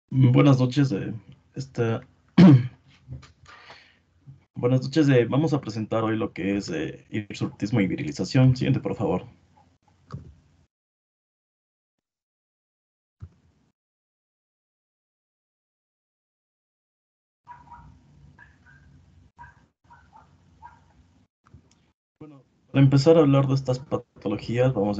Buenas noches. Esta- Buenas noches. Vamos a presentar hoy lo que es hirsutismo y virilización. Siguiente, por favor. Bueno, para empezar a hablar de estas patologías, vamos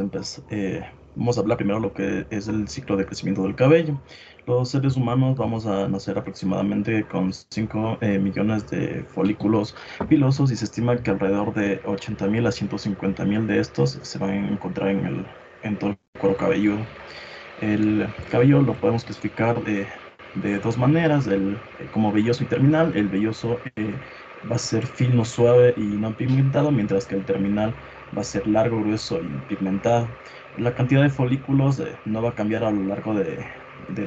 a hablar primero lo que es el ciclo de crecimiento del cabello. Los seres humanos vamos a nacer aproximadamente con 5 millones de folículos pilosos y se estima que alrededor de 80.000 a 150.000 de estos se van a encontrar en todo el cuero cabelludo. El cabello lo podemos clasificar de dos maneras, como velloso y terminal. El velloso va a ser fino, suave y no pigmentado, mientras que el terminal va a ser largo, grueso y pigmentado. La cantidad de folículos no va a cambiar a lo largo de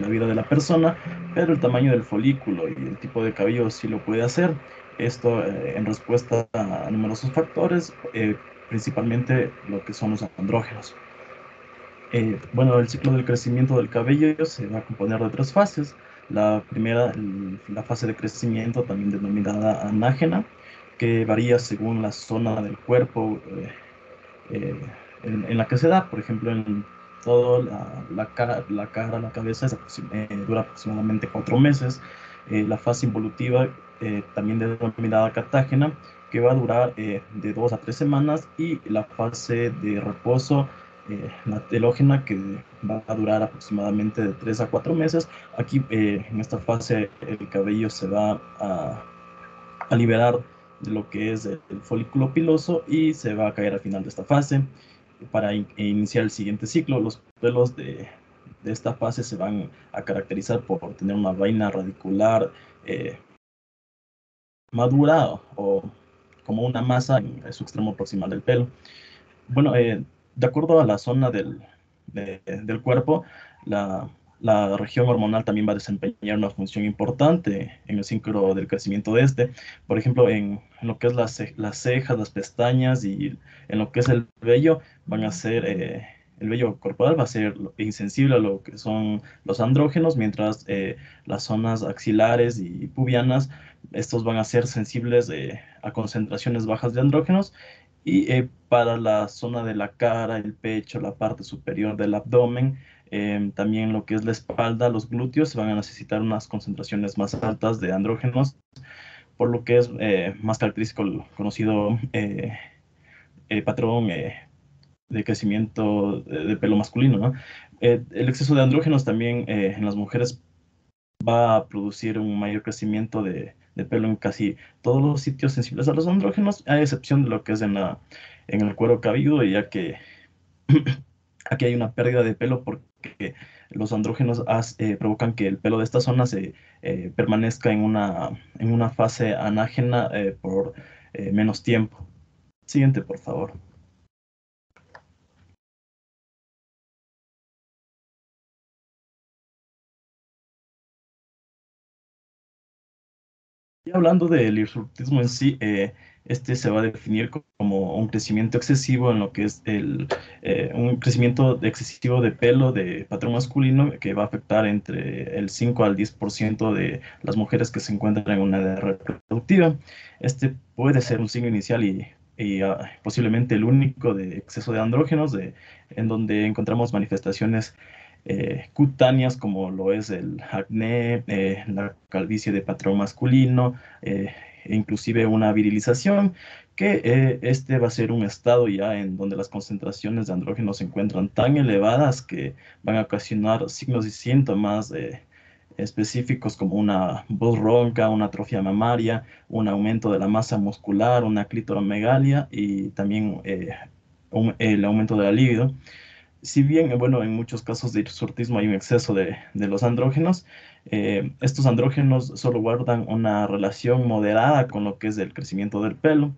la vida de la persona, pero el tamaño del folículo y el tipo de cabello sí lo puede hacer. Esto en respuesta a numerosos factores, principalmente lo que son los andrógenos. Bueno, el ciclo del crecimiento del cabello se va a componer de tres fases. La primera, la fase de crecimiento, también denominada anágena, que varía según la zona del cuerpo eh, en la que se da. Por ejemplo, en toda la cabeza dura aproximadamente 4 meses. La fase involutiva, también denominada catágena, que va a durar de 2 a 3 semanas, y la fase de reposo, la telógena, que va a durar aproximadamente de 3 a 4 meses. Aquí, en esta fase, el cabello se va a liberar de lo que es el folículo piloso y se va a caer al final de esta fase. Para iniciar el siguiente ciclo, los pelos de esta fase se van a caracterizar por tener una vaina radicular eh, madura o como una masa en su extremo proximal del pelo. Bueno, de acuerdo a la zona del cuerpo, la, la región hormonal también va a desempeñar una función importante en el ciclo del crecimiento de este. Por ejemplo, en lo que es las cejas, las pestañas y en lo que es el vello, el vello corporal va a ser insensible a lo que son los andrógenos, mientras las zonas axilares y pubianas, estos van a ser sensibles a concentraciones bajas de andrógenos. Y para la zona de la cara, el pecho, la parte superior del abdomen, también lo que es la espalda, los glúteos, se van a necesitar unas concentraciones más altas de andrógenos, por lo que es más característico el conocido patrón de crecimiento de pelo masculino, ¿no? El exceso de andrógenos también en las mujeres va a producir un mayor crecimiento de pelo en casi todos los sitios sensibles a los andrógenos, a excepción de lo que es en el cuero cabelludo, ya que aquí hay una pérdida de pelo porque los andrógenos provocan que el pelo de esta zona se permanezca en una fase anágena por menos tiempo. Siguiente, por favor. Y hablando del hirsutismo en sí, este se va a definir como un crecimiento excesivo en lo que es un crecimiento excesivo de pelo de patrón masculino, que va a afectar entre el 5 al 10% de las mujeres que se encuentran en una edad reproductiva. Este puede ser un signo inicial y posiblemente el único de exceso de andrógenos, en donde encontramos manifestaciones cutáneas, como lo es el acné, la calvicie de patrón masculino, e inclusive una virilización, que este va a ser un estado ya en donde las concentraciones de andrógenos se encuentran tan elevadas que van a ocasionar signos y síntomas específicos, como una voz ronca, una atrofia mamaria, un aumento de la masa muscular, una clitoromegalia y también el aumento de la libido. Si bien, bueno, en muchos casos de hirsutismo hay un exceso de los andrógenos, estos andrógenos solo guardan una relación moderada con lo que es el crecimiento del pelo.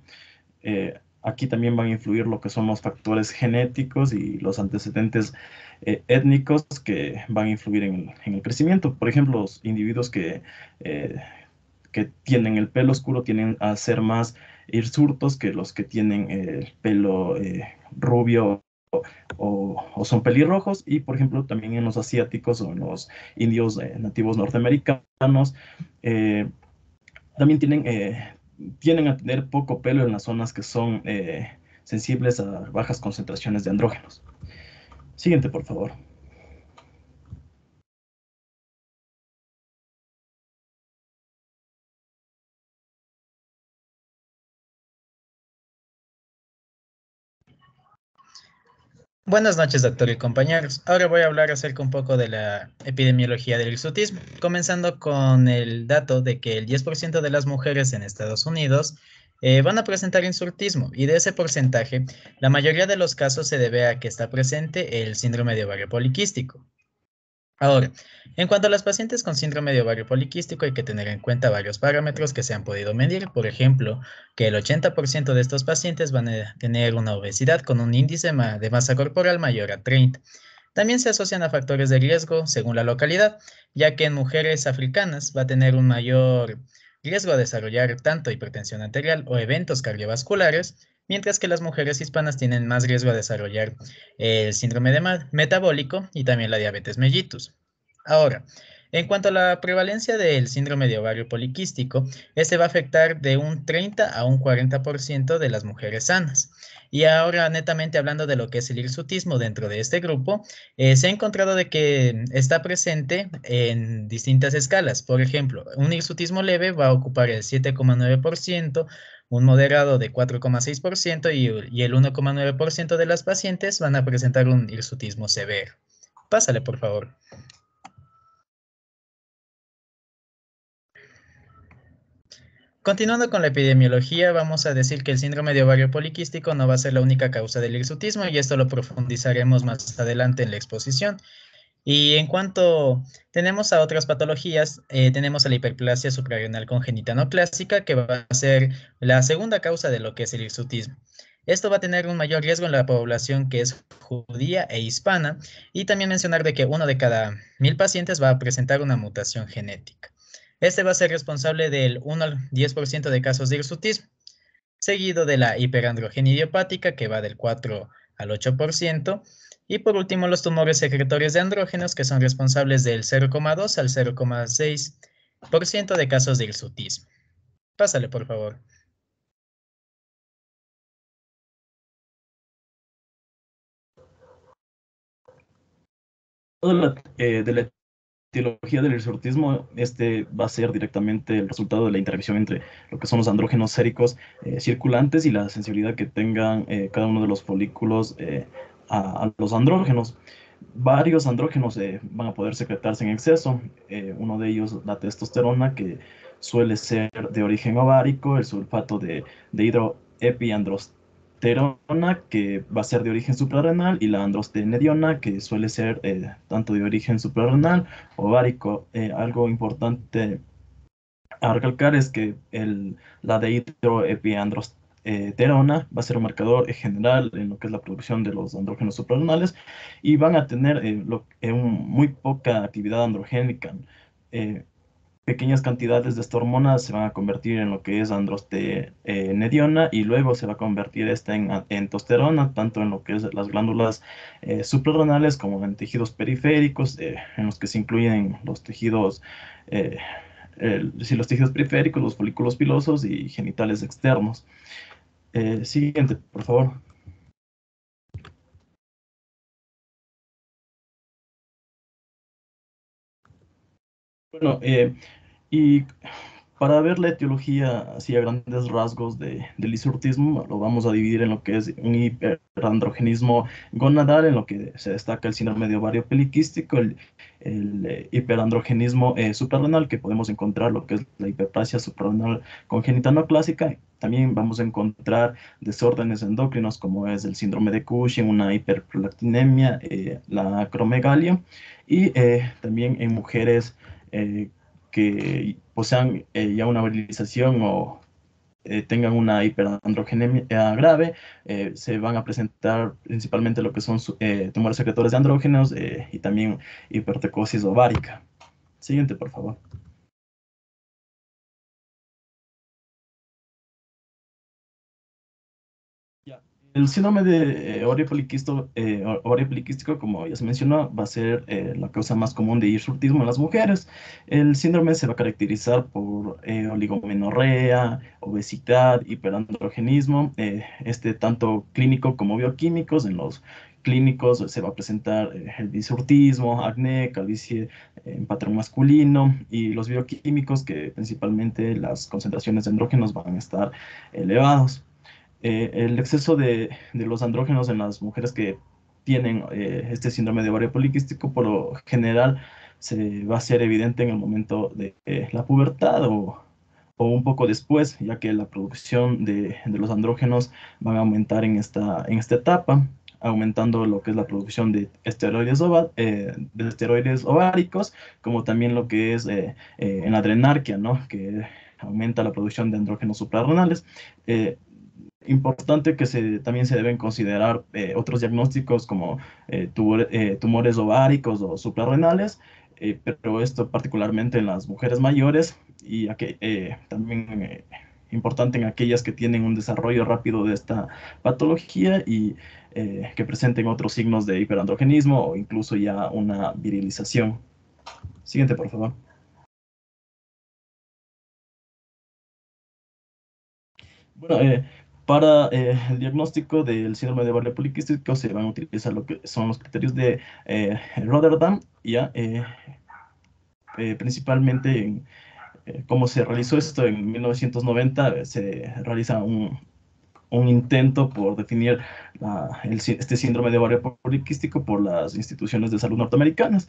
Aquí también van a influir lo que son los factores genéticos y los antecedentes étnicos, que van a influir en el crecimiento. Por ejemplo, los individuos eh, que tienen el pelo oscuro tienden a ser más hirsutos que los que tienen el pelo rubio o son pelirrojos. Y por ejemplo, también en los asiáticos o en los indios nativos norteamericanos, eh, también tienden a tener poco pelo en las zonas que son sensibles a bajas concentraciones de andrógenos. Siguiente, por favor. Buenas noches, doctor y compañeros. Ahora voy a hablar acerca un poco de la epidemiología del hirsutismo, comenzando con el dato de que el 10% de las mujeres en Estados Unidos van a presentar hirsutismo, y de ese porcentaje, la mayoría de los casos se debe a que está presente el síndrome de ovario poliquístico. Ahora, en cuanto a las pacientes con síndrome de ovario poliquístico, hay que tener en cuenta varios parámetros que se han podido medir. Por ejemplo, que el 80% de estos pacientes van a tener una obesidad con un índice de masa corporal mayor a 30. También se asocian a factores de riesgo según la localidad, ya que en mujeres africanas va a tener un mayor riesgo a desarrollar tanto hipertensión arterial o eventos cardiovasculares, mientras que las mujeres hispanas tienen más riesgo a desarrollar el síndrome metabólico y también la diabetes mellitus. Ahora, en cuanto a la prevalencia del síndrome de ovario poliquístico, este va a afectar de un 30 a un 40% de las mujeres sanas. Y ahora, netamente hablando de lo que es el hirsutismo dentro de este grupo, se ha encontrado de que está presente en distintas escalas. Por ejemplo, un hirsutismo leve va a ocupar el 7,9%, un moderado de 4,6% y el 1,9% de las pacientes van a presentar un hirsutismo severo. Pásale, por favor. Continuando con la epidemiología, vamos a decir que el síndrome de ovario poliquístico no va a ser la única causa del hirsutismo, y esto lo profundizaremos más adelante en la exposición. Y en cuanto tenemos a otras patologías, tenemos a la hiperplasia suprarrenal congénita no clásica, que va a ser la segunda causa de lo que es el hirsutismo. Esto va a tener un mayor riesgo en la población que es judía e hispana, y también mencionar de que uno de cada 1000 pacientes va a presentar una mutación genética. Este va a ser responsable del 1 al 10% de casos de hirsutismo, seguido de la hiperandrogenia idiopática, que va del 4 al 8%, y por último los tumores secretorios de andrógenos, que son responsables del 0,2 al 0,6% de casos de hirsutismo. Pásale, por favor. De la etiología del hirsutismo, este va a ser directamente el resultado de la interacción entre lo que son los andrógenos séricos circulantes y la sensibilidad que tengan cada uno de los folículos a los andrógenos. Varios andrógenos van a poder secretarse en exceso. Uno de ellos, la testosterona, que suele ser de origen ovárico, el sulfato de hidroepiandrosterona, que va a ser de origen suprarrenal, y la androstenediona, que suele ser tanto de origen suprarrenal, ovárico. Algo importante a recalcar es que la dehidroepiandrosterona va a ser un marcador general en lo que es la producción de los andrógenos suprarrenales, y van a tener muy poca actividad androgénica. Eh, Pequeñas cantidades de esta hormona se van a convertir en lo que es androstenediona, y luego se va a convertir esta en testosterona, tanto en lo que es las glándulas suprarrenales como en tejidos periféricos, en los que se incluyen los tejidos eh, sí, los tejidos periféricos, los folículos pilosos y genitales externos. Siguiente, por favor. Bueno, y para ver la etiología así a grandes rasgos del hirsutismo, lo vamos a dividir en lo que es un hiperandrogenismo gonadal, en lo que se destaca el síndrome de ovario poliquístico, el hiperandrogenismo suprarrenal, que podemos encontrar lo que es la hiperplasia suprarrenal congénita no clásica. También vamos a encontrar desórdenes endocrinos como es el síndrome de Cushing, una hiperprolactinemia, la acromegalia, y también en mujeres que posean ya una virilización o tengan una hiperandrogenemia grave, se van a presentar principalmente lo que son tumores secretores de andrógenos y también hipertricosis ovárica. Siguiente, por favor. el síndrome de ovario poliquístico, como ya se mencionó, va a ser la causa más común de hirsutismo en las mujeres. El síndrome se va a caracterizar por oligomenorrea, obesidad, hiperandrogenismo, este tanto clínico como bioquímicos. En los clínicos se va a presentar el hirsutismo, acné, calvicie en patrón masculino, y los bioquímicos, que principalmente las concentraciones de andrógenos van a estar elevados. El exceso de los andrógenos en las mujeres que tienen este síndrome de ovario poliquístico, por lo general, se va a hacer evidente en el momento de la pubertad o un poco después, ya que la producción de los andrógenos van a aumentar en esta etapa, aumentando lo que es la producción de de esteroides ováricos, como también lo que es en la adrenarquia, ¿no? Que aumenta la producción de andrógenos suprarrenales. Eh, Importante que también se deben considerar otros diagnósticos como tumores ováricos o suprarrenales, pero esto particularmente en las mujeres mayores, y también importante en aquellas que tienen un desarrollo rápido de esta patología y que presenten otros signos de hiperandrogenismo o incluso ya una virilización. Siguiente, por favor. Bueno, para el diagnóstico del síndrome de ovario poliquístico se van a utilizar lo que son los criterios de Rotterdam, ya principalmente cómo se realizó esto en 1990. Se realiza un intento por definir este síndrome de ovario poliquístico por las instituciones de salud norteamericanas,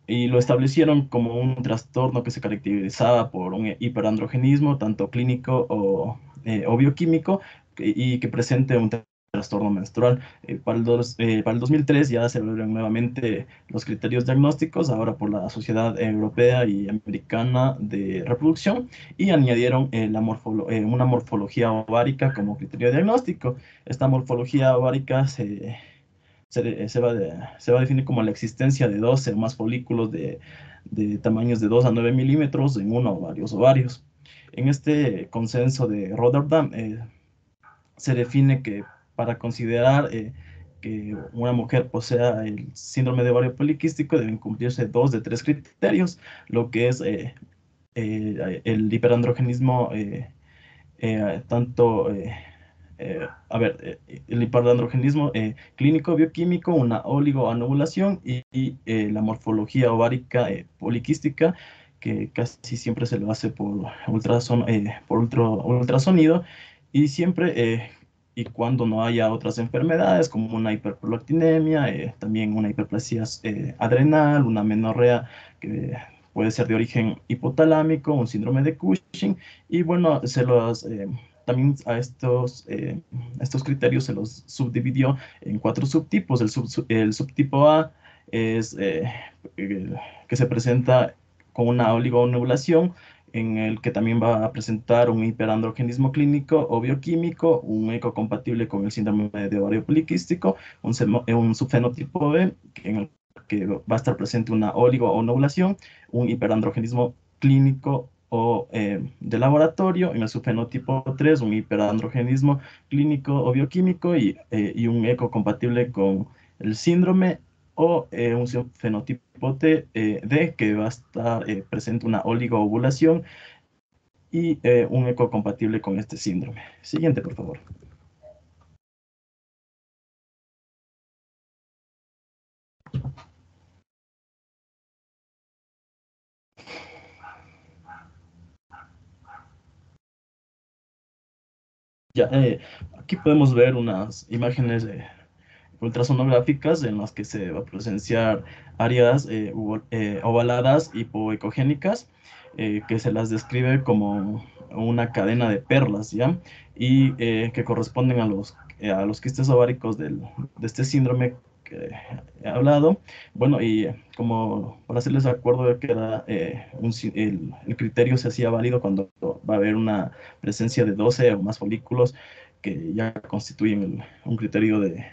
y lo establecieron como un trastorno que se caracterizaba por un hiperandrogenismo, tanto clínico o bioquímico, y que presente un trastorno menstrual. Para el 2003 ya se volvieron nuevamente los criterios diagnósticos, ahora por la Sociedad Europea y Americana de Reproducción, y añadieron una morfología ovárica como criterio diagnóstico. Esta morfología ovárica se va a definir como la existencia de 12 o más folículos de tamaños de 2 a 9 milímetros en uno o varios ovarios. En este consenso de Rotterdam se define que para considerar que una mujer posea el síndrome de ovario poliquístico deben cumplirse dos de tres criterios, lo que es el hiperandrogenismo, tanto, el hiperandrogenismo clínico bioquímico, una oligoanovulación la morfología ovárica poliquística, que casi siempre se lo hace por ultrasonido, y siempre y cuando no haya otras enfermedades como una hiperprolactinemia, también una hiperplasia adrenal, una menorrea que puede ser de origen hipotalámico, un síndrome de Cushing. Y bueno, también estos criterios se los subdividió en cuatro subtipos. El subtipo A es eh, que se presenta con una oligoanulación, en el que también va a presentar un hiperandrogenismo clínico o bioquímico, un eco compatible con el síndrome de ovario poliquístico, un subfenotipo B, en el que va a estar presente una oligoanulación, un hiperandrogenismo clínico o de laboratorio, en el subfenotipo 3 un hiperandrogenismo clínico o bioquímico y un eco compatible con el síndrome, o un fenotipo D, que va a estar presente una oligoovulación y un eco compatible con este síndrome. Siguiente, por favor. Ya, aquí podemos ver unas imágenes ultrasonográficas en las que se va a presenciar áreas ovaladas hipoecogénicas, que se las describe como una cadena de perlas, ¿ya? Y que corresponden a los quistes ováricos de este síndrome que he hablado. Bueno, y como para hacerles de acuerdo de que el criterio se hacía válido cuando va a haber una presencia de 12 o más folículos que ya constituyen un criterio de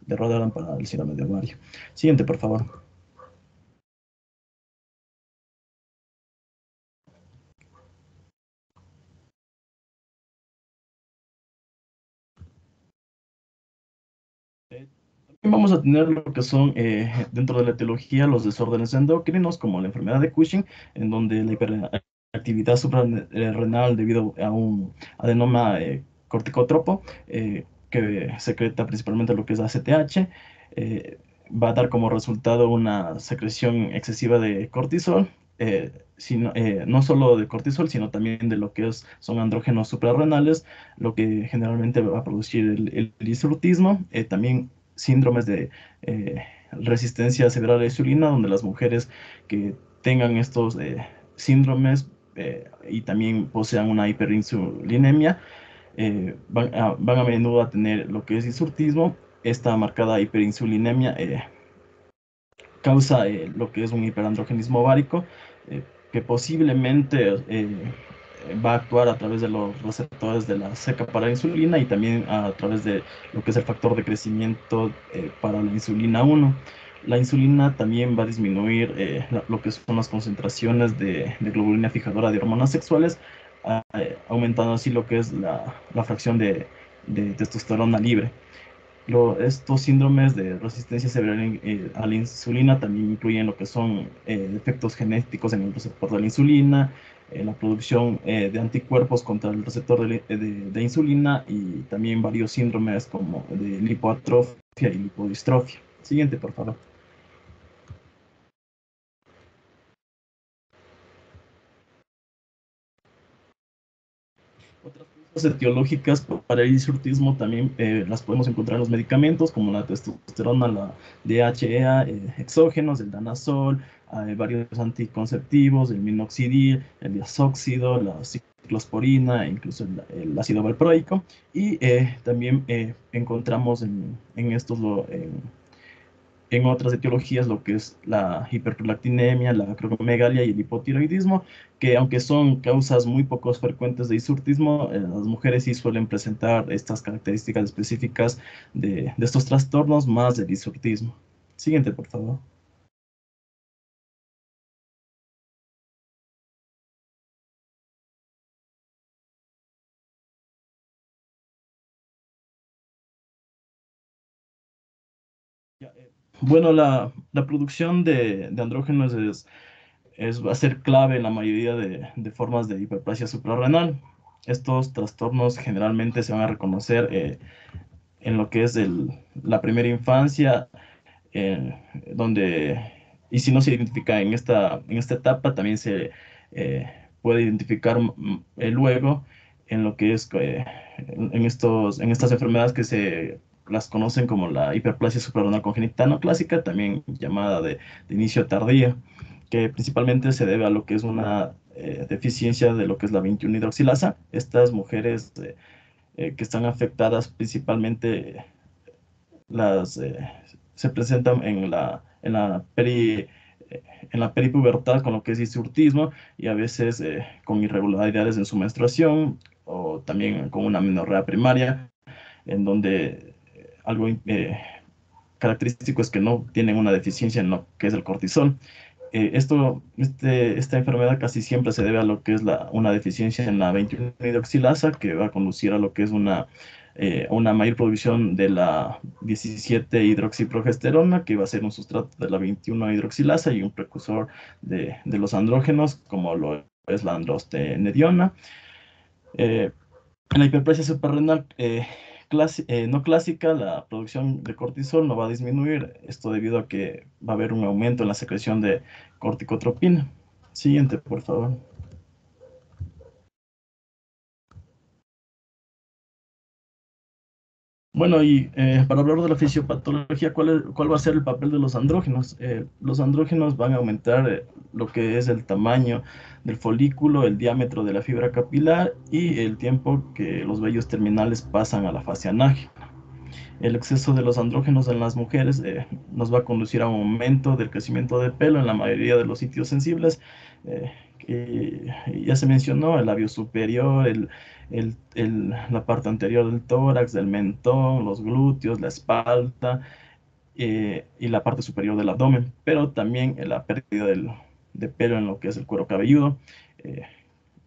Rotterdam para el síndrome de ovario. Siguiente, por favor. vamos a tener lo que son dentro de la etiología los desórdenes endocrinos, como la enfermedad de Cushing, en donde la hiperactividad suprarrenal debido a un adenoma corticotropo que secreta principalmente lo que es ACTH, va a dar como resultado una secreción excesiva de cortisol, no solo de cortisol, sino también de lo que son andrógenos suprarrenales, lo que generalmente va a producir el hirsutismo, también síndromes de resistencia severa a la insulina, donde las mujeres que tengan estos síndromes y también posean una hiperinsulinemia, van a menudo a tener lo que es hirsutismo. Esta marcada hiperinsulinemia causa lo que es un hiperandrogenismo ovárico, que posiblemente va a actuar a través de los receptores de la ceca para la insulina y también a través de lo que es el factor de crecimiento para la insulina 1. La insulina también va a disminuir lo que son las concentraciones de globulina fijadora de hormonas sexuales, aumentando así lo que es la fracción de testosterona libre. Estos síndromes de resistencia severa a la insulina también incluyen lo que son defectos genéticos en el receptor de la insulina, la producción de anticuerpos contra el receptor de insulina y también varios síndromes como de lipoatrofia y lipodistrofia. Siguiente, por favor. Otras causas etiológicas para el hirsutismo también las podemos encontrar en los medicamentos, como la testosterona, la DHEA, exógenos, el danazol, hay varios anticonceptivos, el minoxidil, el diazóxido, la ciclosporina, e incluso el ácido valproico. Y también encontramos en estos en otras etiologías lo que es la hiperprolactinemia, la acromegalia y el hipotiroidismo, que aunque son causas muy poco frecuentes de hirsutismo, las mujeres sí suelen presentar estas características específicas de estos trastornos más del hirsutismo. Siguiente, por favor. Bueno, la producción de andrógenos va a ser clave en la mayoría de formas de hiperplasia suprarrenal. Estos trastornos generalmente se van a reconocer en lo que es la primera infancia, eh, donde, y si no se identifica en esta etapa, también se eh, puede identificar luego en lo que es en estas enfermedades que se las conocen como la hiperplasia suprarrenal congénita no clásica, también llamada de inicio tardío, que principalmente se debe a lo que es una deficiencia de lo que es la 21 hidroxilasa. Estas mujeres que están afectadas principalmente las se presentan en la peripubertad con lo que es hirsutismo y a veces con irregularidades en su menstruación o también con una menorrea primaria, en donde algo característico es que no tienen una deficiencia en lo que es el cortisol. Esta enfermedad casi siempre se debe a lo que es una deficiencia en la 21-hidroxilasa, que va a conducir a lo que es una mayor producción de la 17-hidroxiprogesterona, que va a ser un sustrato de la 21-hidroxilasa y un precursor de los andrógenos, como lo es la androstenediona. Eh, en la hiperplasia suprarrenal no clásica, la producción de cortisol no va a disminuir, esto debido a que va a haber un aumento en la secreción de corticotropina. Siguiente, por favor. Bueno, y para hablar de la fisiopatología, ¿cuál va a ser el papel de los andrógenos? Los andrógenos van a aumentar lo que es el tamaño del folículo, el diámetro de la fibra capilar y el tiempo que los vellos terminales pasan a la fase anágena. El exceso de los andrógenos en las mujeres nos va a conducir a un aumento del crecimiento de pelo en la mayoría de los sitios sensibles. Ya se mencionó el labio superior, la parte anterior del tórax, del mentón, los glúteos, la espalda y la parte superior del abdomen, pero también la pérdida de pelo en lo que es el cuero cabelludo, eh,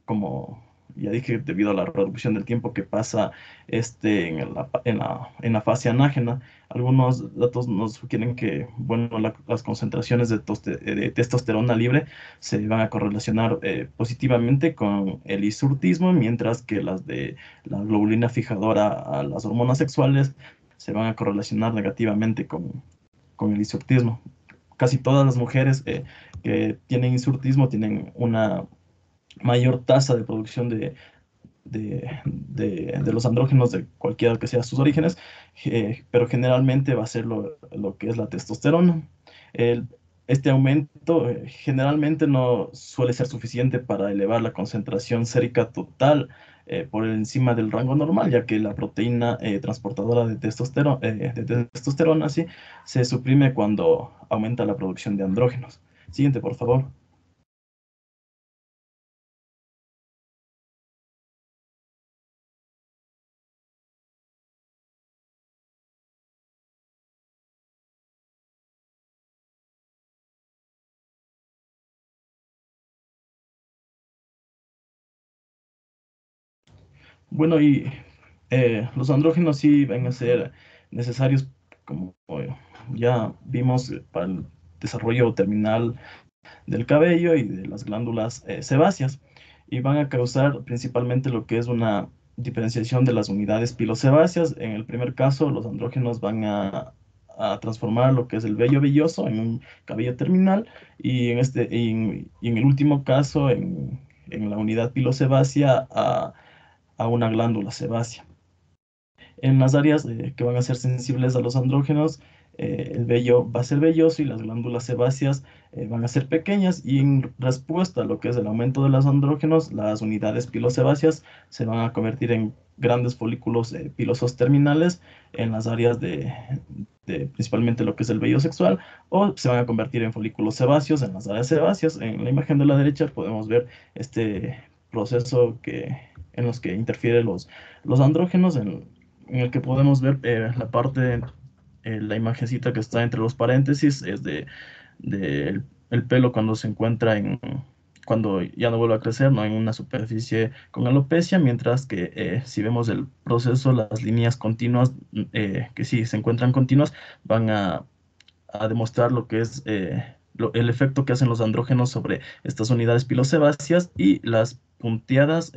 como ya dije, debido a la reducción del tiempo que pasa en la fase anágena. Algunos datos nos sugieren que, bueno, las concentraciones de testosterona libre se van a correlacionar positivamente con el hirsutismo, mientras que las de la globulina fijadora a las hormonas sexuales se van a correlacionar negativamente con el hirsutismo. Casi todas las mujeres que tienen hirsutismo tienen una mayor tasa de producción de los andrógenos de cualquiera que sea sus orígenes, pero generalmente va a ser lo que es la testosterona. El- este aumento generalmente no suele ser suficiente para elevar la concentración sérica total por encima del rango normal, ya que la proteína transportadora de testosterona sí, se suprime cuando aumenta la producción de andrógenos. Siguiente, por favor. Bueno, y los andrógenos sí van a ser necesarios, como ya vimos, para el desarrollo terminal del cabello y de las glándulas sebáceas, y van a causar principalmente lo que es una diferenciación de las unidades pilosebáceas. En el primer caso, los andrógenos van a transformar lo que es el vello velloso en un cabello terminal, y y en el último caso, en la unidad pilosebácea, a una glándula sebácea. En las áreas que van a ser sensibles a los andrógenos, el vello va a ser velloso y las glándulas sebáceas van a ser pequeñas, y en respuesta a lo que es el aumento de los andrógenos, las unidades pilosebáceas se van a convertir en grandes folículos pilosos terminales en las áreas de principalmente lo que es el vello sexual, o se van a convertir en folículos sebáceos en las áreas sebáceas. En la imagen de la derecha podemos ver este proceso en los que interfieren los andrógenos, en el que podemos ver la parte, la imagencita que está entre los paréntesis, es el pelo cuando se encuentra cuando ya no vuelve a crecer, ¿no? En una superficie con alopecia, mientras que si vemos el proceso, las líneas continuas, que sí se encuentran continuas, van a demostrar lo que es el efecto que hacen los andrógenos sobre estas unidades pilosebáceas, y las punteadas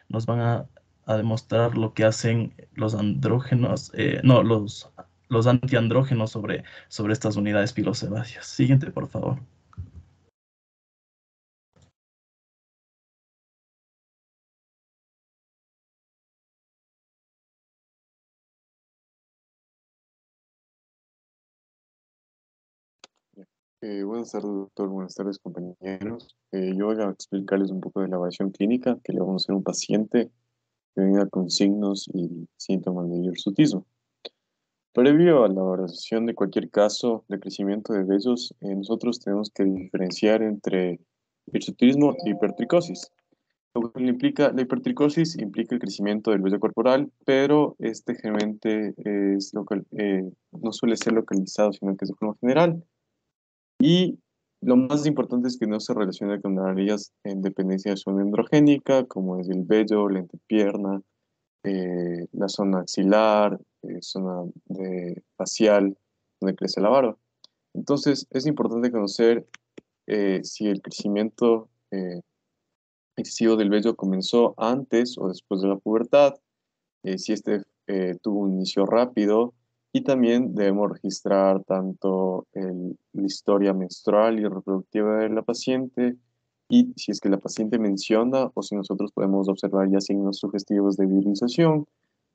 nos van a demostrar lo que hacen los andrógenos, no, los antiandrógenos sobre estas unidades pilosebáceas. Siguiente, por favor. Buenas tardes, doctor. Buenas tardes, compañeros. Yo voy a explicarles un poco de la evaluación clínica que le vamos a hacer a un paciente que venga con signos y síntomas de hirsutismo. Previo a la valoración de cualquier caso de crecimiento de vellos, nosotros tenemos que diferenciar entre hirsutismo y hipertricosis. La hipertricosis implica el crecimiento del vello corporal, pero este generalmente no suele ser localizado, sino que es de forma general. Y lo más importante es que no se relaciona con áreas en dependencia de zona androgénica, como es el vello, la entrepierna, la zona axilar, zona facial, donde crece la barba. Entonces, es importante conocer si el crecimiento excesivo del vello comenzó antes o después de la pubertad, si este tuvo un inicio rápido, y también debemos registrar tanto la historia menstrual y reproductiva de la paciente, y si es que la paciente menciona o si nosotros podemos observar ya signos sugestivos de virilización,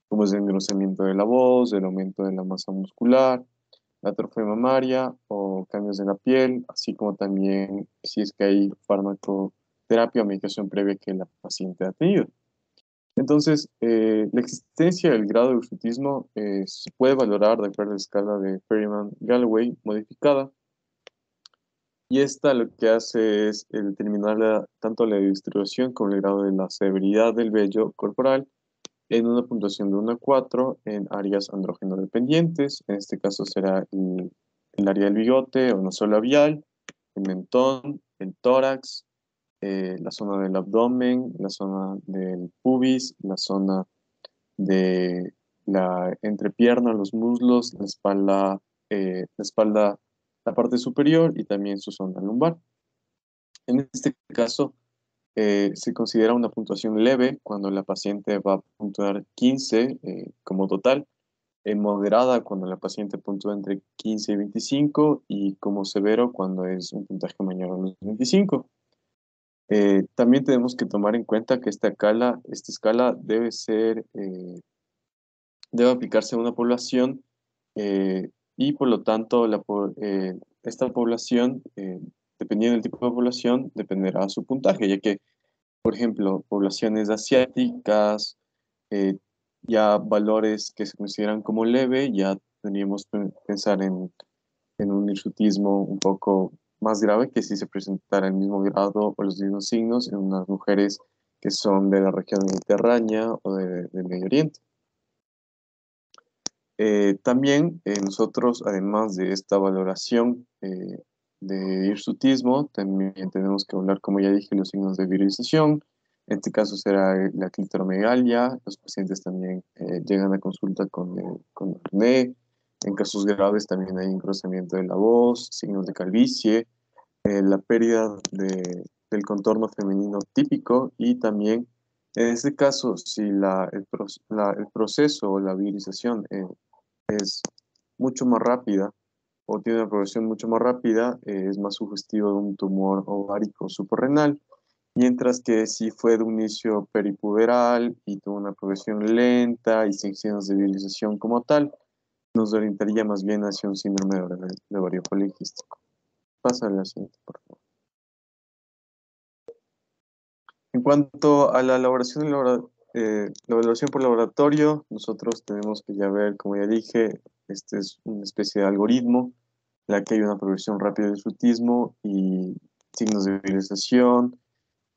como es el engrosamiento de la voz, el aumento de la masa muscular, la atrofia mamaria o cambios en la piel, así como también si es que hay farmacoterapia o medicación previa que la paciente ha tenido. Entonces, la existencia del grado de hirsutismo se puede valorar de acuerdo a la escala de Perryman-Galloway modificada, y esta lo que hace es determinar tanto la distribución como el grado de la severidad del vello corporal en una puntuación de 1 a 4 en áreas andrógeno dependientes. En este caso será el área del bigote o noso labial, el mentón, el tórax, la zona del abdomen, la zona del pubis, la zona de la entrepierna, los muslos, la espalda, la parte superior y también su zona lumbar. En este caso, se considera una puntuación leve cuando la paciente va a puntuar 15 como total, moderada cuando la paciente puntúa entre 15 y 25 y como severo cuando es un puntaje mayor a los 25. También tenemos que tomar en cuenta que esta escala debe aplicarse a una población y por lo tanto esta población, dependiendo del tipo de población, dependerá su puntaje, ya que, por ejemplo, poblaciones asiáticas, eh, ya valores que se consideran como leve, ya tendríamos que pensar en un hirsutismo un poco más grave que si se presentara el mismo grado o los mismos signos en unas mujeres que son de la región mediterránea o del Medio Oriente. También nosotros, además de esta valoración de hirsutismo, también tenemos que hablar, como ya dije, los signos de virilización. En este caso será la clitoromegalia. Los pacientes también llegan a consulta con acné. En casos graves también hay engrosamiento de la voz, signos de calvicie, la pérdida del contorno femenino típico y también, en este caso, si el proceso o la virilización es mucho más rápida o tiene una progresión mucho más rápida, es más sugestivo de un tumor ovárico suprarrenal, mientras que si fue de un inicio peripuberal y tuvo una progresión lenta y sin signos de virilización como tal, nos orientaría más bien hacia un síndrome de ovario poliquístico. Pasa a la siguiente, por favor. En cuanto a la elaboración, la evaluación por laboratorio, nosotros tenemos que ya ver, como ya dije, este es una especie de algoritmo en la que hay una progresión rápida del hirsutismo y signos de virilización.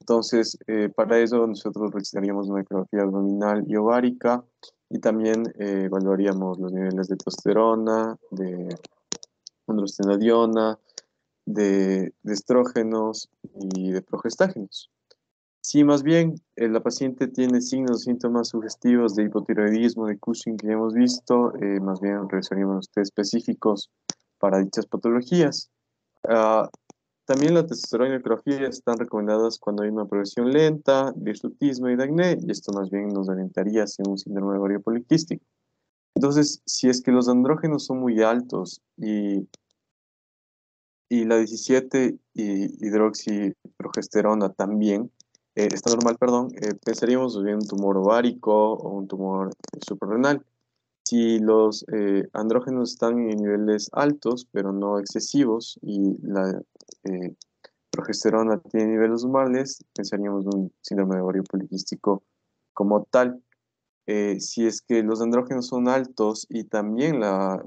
Entonces, para eso nosotros realizaríamos una ecografía abdominal y ovárica y también evaluaríamos los niveles de testosterona, de androstenediona, de estrógenos y de progestágenos. Si más bien la paciente tiene signos o síntomas sugestivos de hipotiroidismo, de Cushing que ya hemos visto, más bien realizaríamos los test específicos para dichas patologías. Ah, también la testosterona y la ecografía están recomendadas cuando hay una progresión lenta de hirsutismo y de acné, y esto más bien nos orientaría hacia un síndrome de ovario poliquístico. Entonces, si es que los andrógenos son muy altos y la 17 y hidroxiprogesterona también, está normal, perdón, pensaríamos en un tumor ovárico o un tumor suprarrenal. Si los andrógenos están en niveles altos, pero no excesivos, y la progesterona tiene niveles normales, pensaríamos en un síndrome de ovario poliquístico como tal. Si es que los andrógenos son altos y también la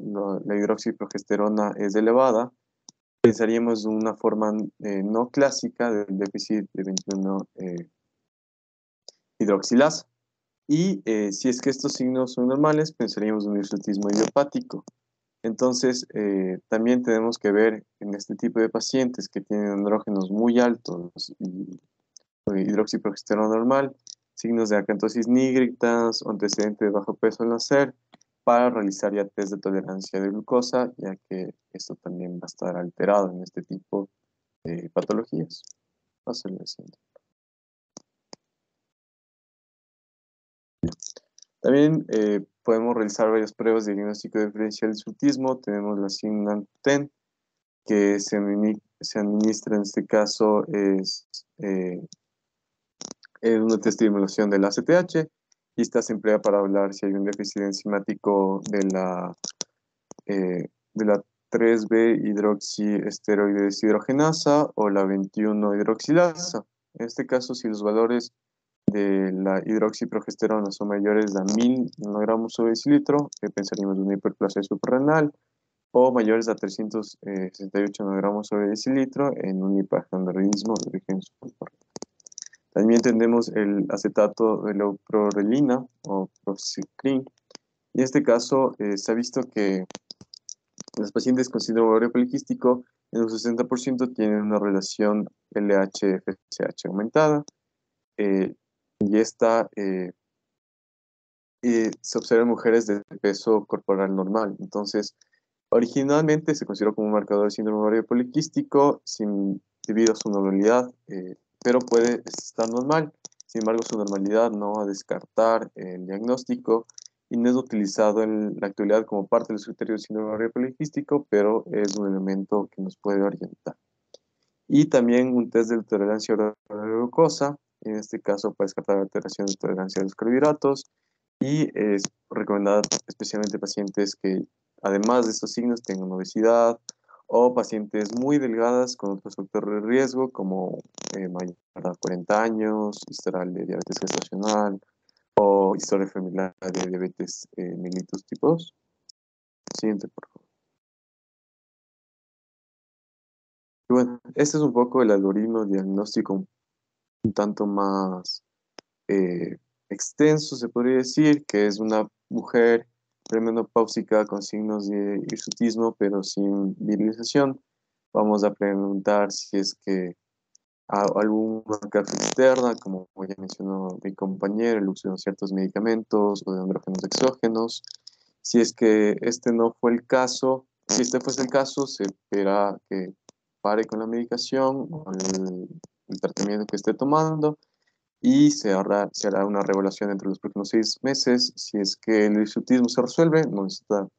hidroxiprogesterona es elevada, pensaríamos en una forma no clásica del déficit de 21 hidroxilasa. Y si es que estos signos son normales, pensaríamos en un hirsutismo idiopático. Entonces, también tenemos que ver en este tipo de pacientes que tienen andrógenos muy altos y hidroxiprogesterona normal, signos de acantosis nigricans o antecedente de bajo peso al nacer, para realizar ya test de tolerancia de glucosa, ya que esto también va a estar alterado en este tipo de patologías. Paso al siguiente. También podemos realizar varias pruebas de diagnóstico diferencial de hirsutismo. Tenemos la SIGNAL-10, que se administra en este caso es una test de estimulación del ACTH y esta se emplea para hablar si hay un déficit enzimático de la 3B hidroxiesteroide deshidrogenasa o la 21 hidroxilasa. En este caso, si los valores de la hidroxiprogesterona son mayores a 1000 nanogramos sobre decilitro, pensaríamos en una hiperplasia suprarrenal, o mayores a 368 nanogramos sobre decilitro en un hiperandrogenismo de origen suprarrenal. También tenemos el acetato de leuprorelina o proxicrin. Y en este caso se ha visto que Los pacientes con síndrome ovario poliquístico en un 60% tienen una relación LH-FSH aumentada, y esta se observa en mujeres de peso corporal normal. Entonces, originalmente se consideró como un marcador de síndrome ovario poliquístico debido a su normalidad, pero puede estar normal. Sin embargo, su normalidad no va a descartar el diagnóstico y no es utilizado en la actualidad como parte de los criterios de síndrome ovario poliquístico, pero es un elemento que nos puede orientar. Y también un test de tolerancia a la glucosa, en este caso para descartar alteración de tolerancia a los carbohidratos, y es recomendada especialmente pacientes que, además de estos signos, tengan obesidad o pacientes muy delgadas con otros factores de riesgo como mayor a 40 años, historial de diabetes gestacional o historia familiar de diabetes mellitus tipo 2. Siguiente, por favor. Y bueno, este es un poco el algoritmo diagnóstico un tanto más eh, extenso, se podría decir, que es una mujer premenopáusica con signos de hirsutismo, pero sin virilización. Vamos a preguntar si es que alguna carga externa, como ya mencionó mi compañero, el uso de ciertos medicamentos o de andrógenos exógenos. Si es que este no fue el caso, si este fuese el caso, se espera que pare con la medicación o el tratamiento que esté tomando y se hará una reevaluación entre los próximos 6 meses. Si es que el hirsutismo se resuelve, no necesita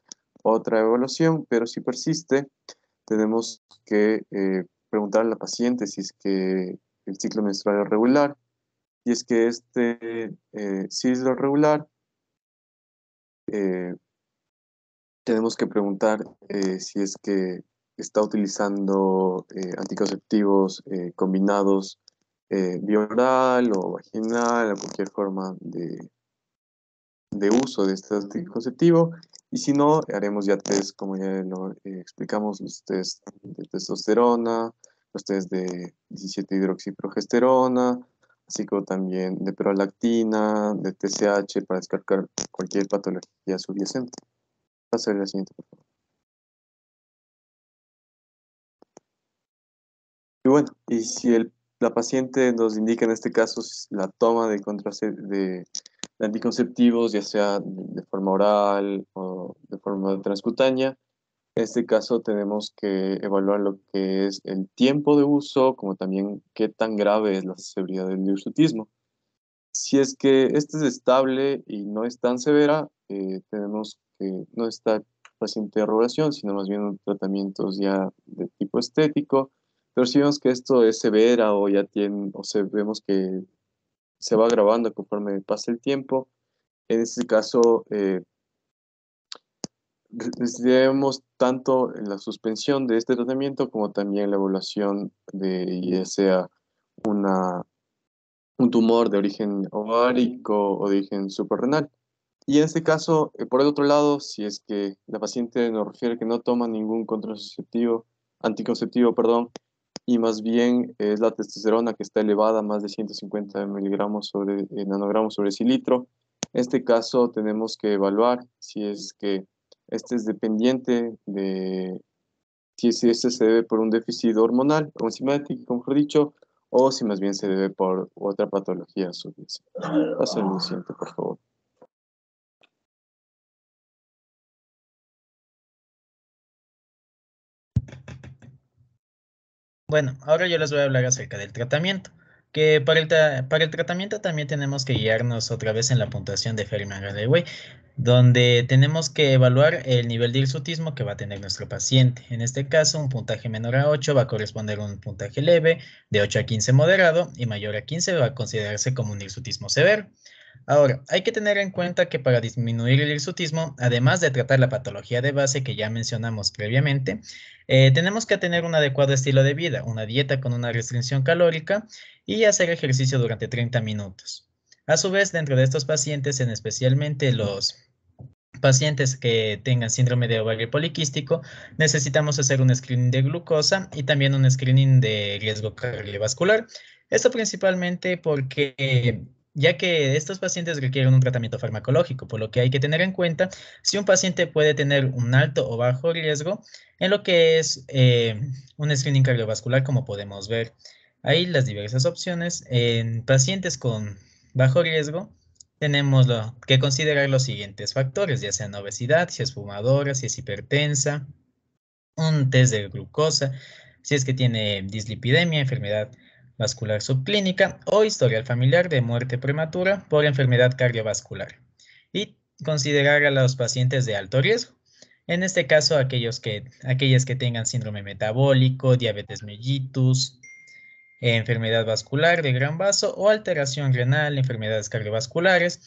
otra evaluación, pero si persiste, tenemos que preguntar a la paciente si es que el ciclo menstrual es regular, y es que si es lo regular, eh, tenemos que preguntar si es que está utilizando anticonceptivos combinados vía oral o vaginal o cualquier forma de uso de este anticonceptivo. Y si no, haremos ya test, como ya lo explicamos, los test de testosterona, los test de 17-hidroxiprogesterona, así como también de prolactina, de TSH para descartar cualquier patología subyacente. Pasa a la siguiente, por favor. Y bueno, y si la paciente nos indica en este caso la toma de anticonceptivos, ya sea de forma oral o de forma transcutánea, en este caso tenemos que evaluar lo que es el tiempo de uso, como también qué tan grave es la severidad del hirsutismo. Si es que este es estable y no es tan severa, tenemos que no está paciente de rogación, sino más bien tratamientos ya de tipo estético. Pero si vemos que esto es severa o ya tiene, vemos que se va agravando conforme pasa el tiempo, en este caso decidimos tanto en la suspensión de este tratamiento como también la evaluación de ya sea una un tumor de origen ovárico o de origen suprarrenal. Y en este caso, por el otro lado, si es que la paciente nos refiere que no toma ningún anticonceptivo, perdón, y más bien es la testosterona que está elevada a más de 150 miligramos nanogramos sobre cilitro, en este caso tenemos que evaluar si es que este es dependiente de si este se debe por un déficit hormonal o enzimático, mejor dicho, o si más bien se debe por otra patología subyacente. Pasa al siguiente, por favor. Bueno, ahora yo les voy a hablar acerca del tratamiento, que para el tratamiento también tenemos que guiarnos otra vez en la puntuación de Fermat-Galloway, donde tenemos que evaluar el nivel de hirsutismo que va a tener nuestro paciente. En este caso, un puntaje menor a 8 va a corresponder a un puntaje leve, de 8 a 15 moderado, y mayor a 15 va a considerarse como un hirsutismo severo. Ahora, hay que tener en cuenta que para disminuir el hirsutismo, además de tratar la patología de base que ya mencionamos previamente, tenemos que tener un adecuado estilo de vida, una dieta con una restricción calórica y hacer ejercicio durante 30 minutos. A su vez, dentro de estos pacientes, en especialmente los pacientes que tengan síndrome de ovario poliquístico, necesitamos hacer un screening de glucosa y también un screening de riesgo cardiovascular. Esto principalmente porque ya que estos pacientes requieren un tratamiento farmacológico, por lo que hay que tener en cuenta si un paciente puede tener un alto o bajo riesgo en lo que es un screening cardiovascular, como podemos ver. Ahí las diversas opciones. En pacientes con bajo riesgo, tenemos que considerar los siguientes factores, ya sean obesidad, si es fumadora, si es hipertensa, un test de glucosa, si es que tiene dislipidemia, enfermedad vascular subclínica o historial familiar de muerte prematura por enfermedad cardiovascular. Y considerar a los pacientes de alto riesgo. En este caso, aquellas que tengan síndrome metabólico, diabetes mellitus, enfermedad vascular de gran vaso o alteración renal, enfermedades cardiovasculares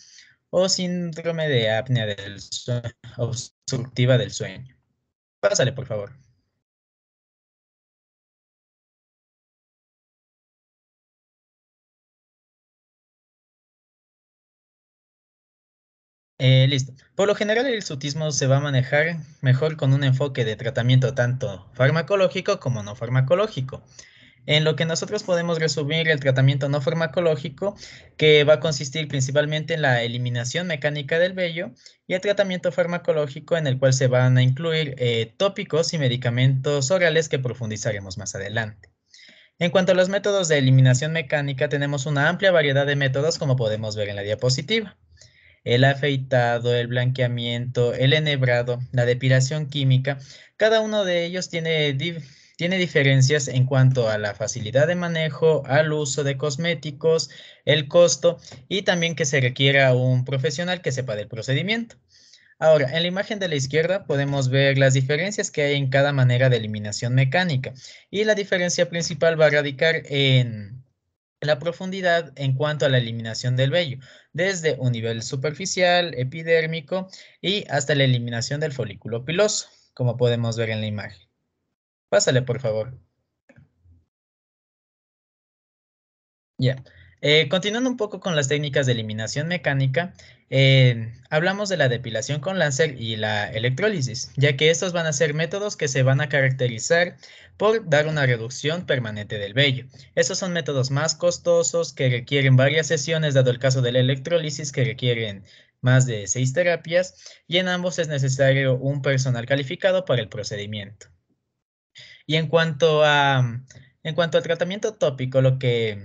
o síndrome de apnea del sueño, obstructiva del sueño. Pásale, por favor. Listo. Por lo general, el hirsutismo se va a manejar mejor con un enfoque de tratamiento tanto farmacológico como no farmacológico. En lo que nosotros podemos resumir el tratamiento no farmacológico, que va a consistir principalmente en la eliminación mecánica del vello, y el tratamiento farmacológico, en el cual se van a incluir tópicos y medicamentos orales que profundizaremos más adelante. En cuanto a los métodos de eliminación mecánica, tenemos una amplia variedad de métodos, como podemos ver en la diapositiva. El afeitado, el blanqueamiento, el enhebrado, la depilación química, cada uno de ellos tiene diferencias en cuanto a la facilidad de manejo, al uso de cosméticos, el costo y también que se requiera un profesional que sepa del procedimiento. Ahora, en la imagen de la izquierda podemos ver las diferencias que hay en cada manera de eliminación mecánica, y la diferencia principal va a radicar en la profundidad en cuanto a la eliminación del vello, desde un nivel superficial, epidérmico y hasta la eliminación del folículo piloso, como podemos ver en la imagen. Pásale, por favor. Ya. Continuando un poco con las técnicas de eliminación mecánica, hablamos de la depilación con láser y la electrólisis, ya que estos van a ser métodos que se van a caracterizar por dar una reducción permanente del vello. Estos son métodos más costosos que requieren varias sesiones, dado el caso de la electrólisis, que requieren más de 6 terapias, y en ambos es necesario un personal calificado para el procedimiento. Y en cuanto al tratamiento tópico, lo que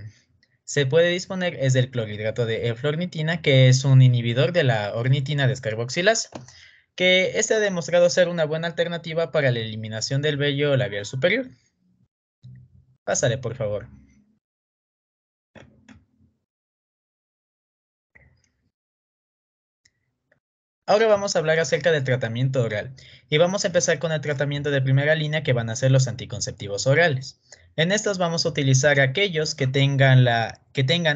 se puede disponer es del clorhidrato de eflornitina, que es un inhibidor de la ornitina descarboxilasa, que este ha demostrado ser una buena alternativa para la eliminación del vello labial superior. Pásale, por favor. Ahora vamos a hablar acerca del tratamiento oral, y vamos a empezar con el tratamiento de primera línea, que van a ser los anticonceptivos orales. En estos vamos a utilizar aquellos que tengan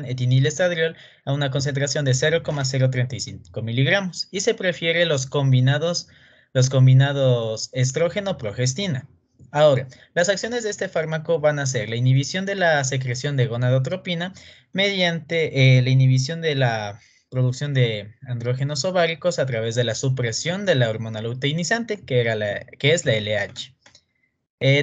etinilestadriol a una concentración de 0,035 miligramos, y se prefiere los combinados estrógeno-progestina. Ahora, las acciones de este fármaco van a ser la inhibición de la secreción de gonadotropina mediante la inhibición de la producción de andrógenos ováricos a través de la supresión de la hormona luteinizante, que es la LH.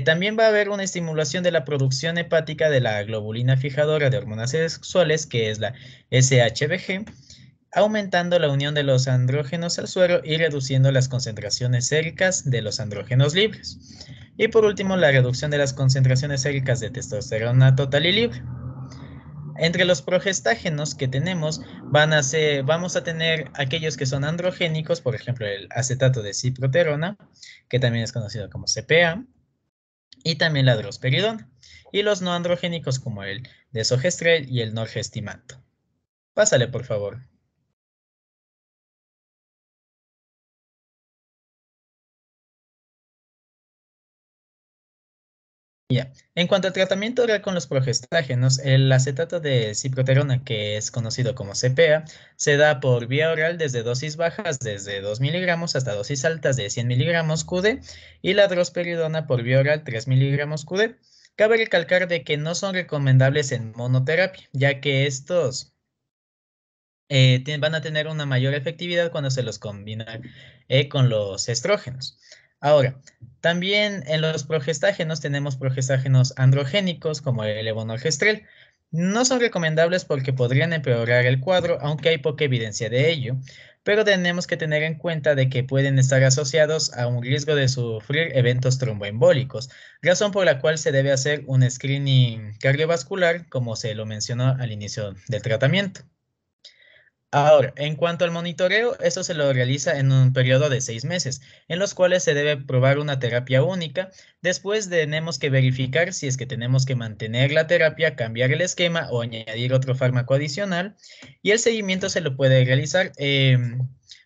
También va a haber una estimulación de la producción hepática de la globulina fijadora de hormonas sexuales, que es la SHBG, aumentando la unión de los andrógenos al suero y reduciendo las concentraciones séricas de los andrógenos libres. Y por último, la reducción de las concentraciones séricas de testosterona total y libre. Entre los progestágenos que tenemos, vamos a tener aquellos que son androgénicos, por ejemplo, el acetato de ciproterona, que también es conocido como CPA, y también la drosperidona, y los no androgénicos como el desogestrel y el norgestimato. Pásale, por favor. Ya. En cuanto al tratamiento oral con los progestágenos, el acetato de ciproterona, que es conocido como CPA, se da por vía oral desde dosis bajas, desde 2 miligramos, hasta dosis altas de 100 miligramos QD, y la drosperidona por vía oral 3 miligramos QD. Cabe recalcar de que no son recomendables en monoterapia, ya que estos van a tener una mayor efectividad cuando se los combina con los estrógenos. Ahora, también en los progestágenos tenemos progestágenos androgénicos como el levonorgestrel, No son recomendables porque podrían empeorar el cuadro, aunque hay poca evidencia de ello, pero tenemos que tener en cuenta de que pueden estar asociados a un riesgo de sufrir eventos tromboembólicos, razón por la cual se debe hacer un screening cardiovascular, como se lo mencionó al inicio del tratamiento. Ahora, en cuanto al monitoreo, esto se lo realiza en un periodo de 6 meses, en los cuales se debe probar una terapia única. Después tenemos que verificar si es que tenemos que mantener la terapia, cambiar el esquema o añadir otro fármaco adicional. Y el seguimiento se lo puede realizar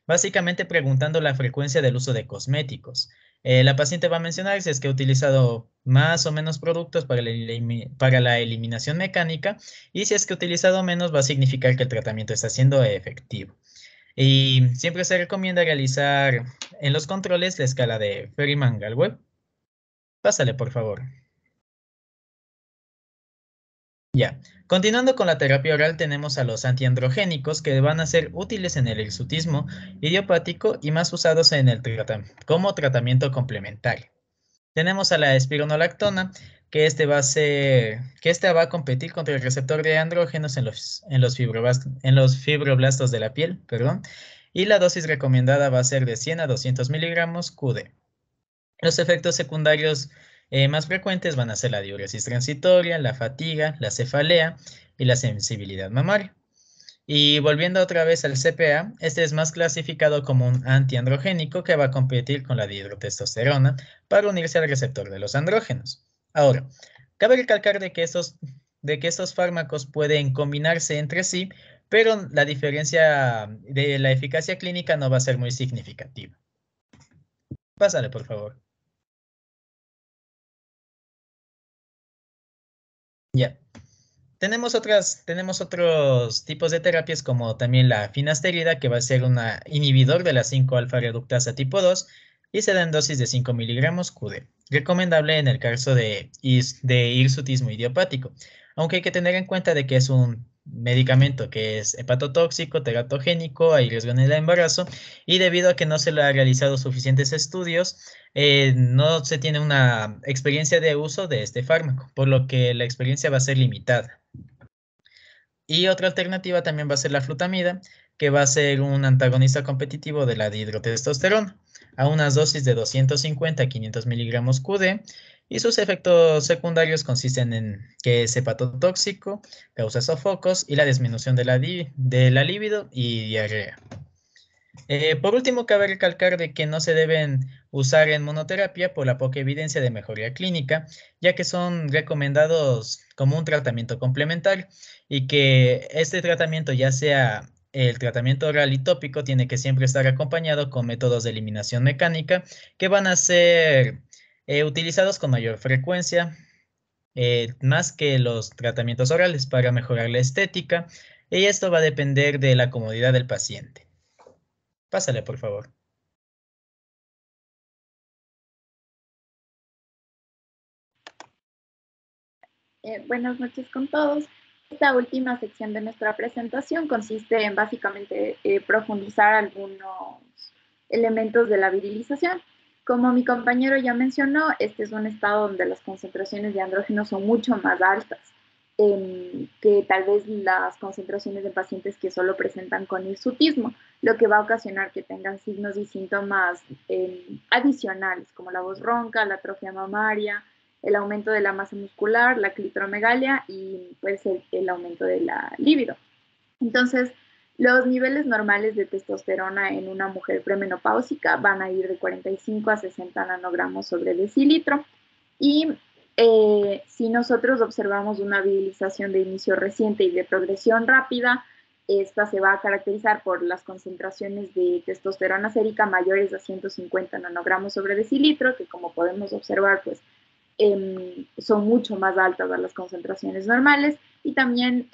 básicamente preguntando la frecuencia del uso de cosméticos. La paciente va a mencionar si es que ha utilizado más o menos productos para la eliminación mecánica, y si es que ha utilizado menos, va a significar que el tratamiento está siendo efectivo. Y siempre se recomienda realizar en los controles la escala de Ferryman-Gallweb. Pásale, por favor. Ya. Continuando con la terapia oral, tenemos a los antiandrogénicos que van a ser útiles en el hirsutismo idiopático y más usados en el como tratamiento complementario. Tenemos a la espironolactona, que esta va a competir contra el receptor de andrógenos en los fibroblastos de la piel, perdón, y la dosis recomendada va a ser de 100 a 200 miligramos QD. Los efectos secundarios más frecuentes van a ser la diuresis transitoria, la fatiga, la cefalea y la sensibilidad mamaria. Y volviendo otra vez al CPA, este es más clasificado como un antiandrogénico que va a competir con la dihidrotestosterona para unirse al receptor de los andrógenos. Ahora, cabe recalcar de que estos fármacos pueden combinarse entre sí, pero la diferencia de la eficacia clínica no va a ser muy significativa. Pásale, por favor. Ya. Tenemos otros tipos de terapias como también la finasterida, que va a ser un inhibidor de la 5-alfa reductasa tipo 2 y se da en dosis de 5 miligramos QD. Recomendable en el caso de hirsutismo idiopático, aunque hay que tener en cuenta de que es un medicamento que es hepatotóxico, teratogénico, hay riesgo en el embarazo, y debido a que no se le ha realizado suficientes estudios, no se tiene una experiencia de uso de este fármaco, por lo que la experiencia va a ser limitada. Y otra alternativa también va a ser la flutamida, que va a ser un antagonista competitivo de la dihidrotestosterona, a unas dosis de 250 a 500 miligramos QD, y sus efectos secundarios consisten en que es hepatotóxico, causa sofocos y la disminución de la libido y diarrea. Por último, cabe recalcar de que no se deben usar en monoterapia por la poca evidencia de mejoría clínica, ya que son recomendados como un tratamiento complementario y que este tratamiento, ya sea el tratamiento oral y tópico, tiene que siempre estar acompañado con métodos de eliminación mecánica que van a ser utilizados con mayor frecuencia, más que los tratamientos orales para mejorar la estética, y esto va a depender de la comodidad del paciente. Pásale, por favor. Buenas noches con todos. Esta última sección de nuestra presentación consiste en básicamente profundizar algunos elementos de la virilización. Como mi compañero ya mencionó, este es un estado donde las concentraciones de andrógenos son mucho más altas que tal vez las concentraciones de pacientes que solo presentan con hirsutismo, lo que va a ocasionar que tengan signos y síntomas adicionales, como la voz ronca, la atrofia mamaria, el aumento de la masa muscular, la clitromegalia y pues el aumento de la libido. Entonces, los niveles normales de testosterona en una mujer premenopáusica van a ir de 45 a 60 nanogramos sobre decilitro, y si nosotros observamos una virilización de inicio reciente y de progresión rápida, esta se va a caracterizar por las concentraciones de testosterona sérica mayores a 150 nanogramos sobre decilitro, que como podemos observar, pues son mucho más altas a las concentraciones normales, y también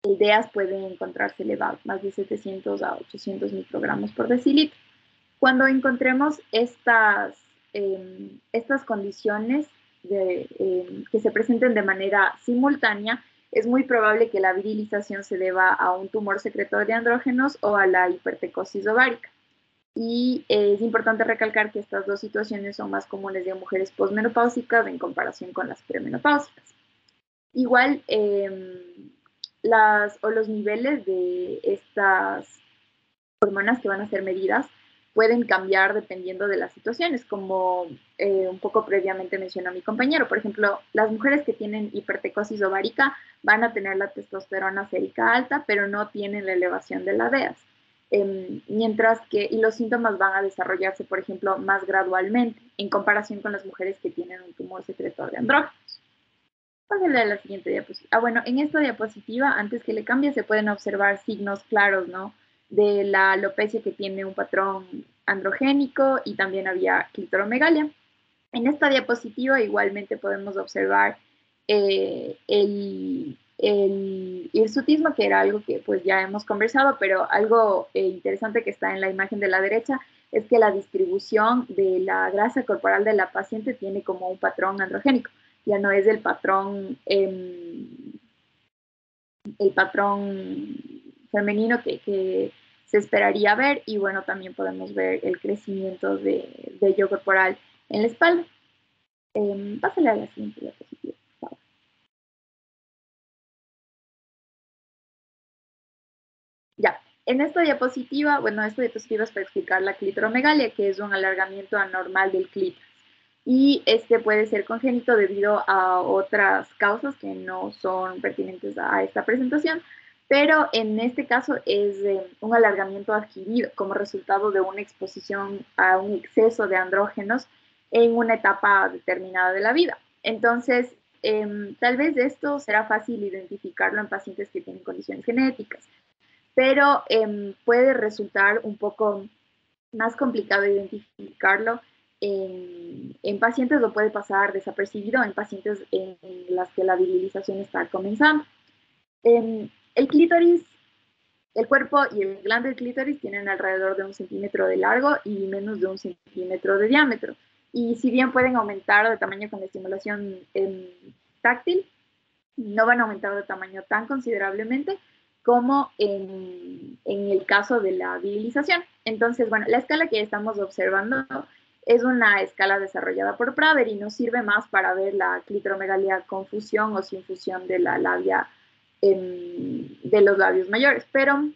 ideas pueden encontrarse elevadas, más de 700 a 800 microgramos por decilitro. Cuando encontremos estas condiciones que se presenten de manera simultánea, es muy probable que la virilización se deba a un tumor secretor de andrógenos o a la hipertecosis ovárica. Y es importante recalcar que estas dos situaciones son más comunes de mujeres posmenopáusicas en comparación con las premenopáusicas. Igual, los niveles de estas hormonas que van a ser medidas pueden cambiar dependiendo de las situaciones, como un poco previamente mencionó mi compañero. Por ejemplo, las mujeres que tienen hipertecosis ovárica van a tener la testosterona sérica alta, pero no tienen la elevación de la DEAS. Mientras que, y los síntomas van a desarrollarse, por ejemplo, más gradualmente, en comparación con las mujeres que tienen un tumor secretor de andrógenos. Pásale a la siguiente diapositiva. Bueno, en esta diapositiva, antes que le cambie, se pueden observar signos claros, ¿no? De la alopecia que tiene un patrón androgénico y también había clitoromegalia. En esta diapositiva igualmente podemos observar el hirsutismo, que era algo que pues ya hemos conversado, pero algo interesante que está en la imagen de la derecha es que la distribución de la grasa corporal de la paciente tiene como un patrón androgénico. Ya no es el patrón femenino que se esperaría ver, y bueno, también podemos ver el crecimiento de vello corporal en la espalda. Pásale a la siguiente diapositiva, por favor. Ya, en esta diapositiva, bueno, esta diapositiva es para explicar la clitoromegalia, que es un alargamiento anormal del clítoris. Y este puede ser congénito debido a otras causas que no son pertinentes a esta presentación, pero en este caso es un alargamiento adquirido como resultado de una exposición a un exceso de andrógenos en una etapa determinada de la vida. Entonces, tal vez esto será fácil identificarlo en pacientes que tienen condiciones genéticas, pero puede resultar un poco más complicado identificarlo en pacientes, lo puede pasar desapercibido en pacientes en las que la virilización está comenzando. El clítoris, el cuerpo y el glande del clítoris tienen alrededor de 1 centímetro de largo y menos de 1 centímetro de diámetro. Y si bien pueden aumentar de tamaño con la estimulación táctil, no van a aumentar de tamaño tan considerablemente como en el caso de la virilización. Entonces, bueno, la escala que estamos observando es una escala desarrollada por Prader y nos sirve más para ver la clitoromegalia con fusión o sin fusión de la labia de los labios mayores. Pero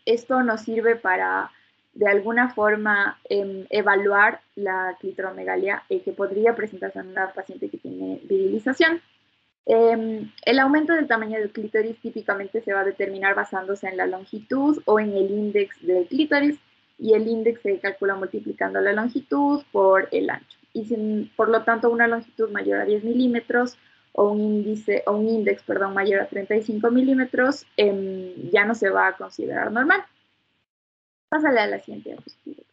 esto nos sirve para, de alguna forma, evaluar la clitoromegalia que podría presentarse en una paciente que tiene virilización. El aumento del tamaño del clítoris típicamente se va a determinar basándose en la longitud o en el índice del clítoris, y el índice se calcula multiplicando la longitud por el ancho. Y si, por lo tanto, una longitud mayor a 10 milímetros o un índice mayor a 35 milímetros ya no se va a considerar normal. Pásale a la siguiente diapositiva.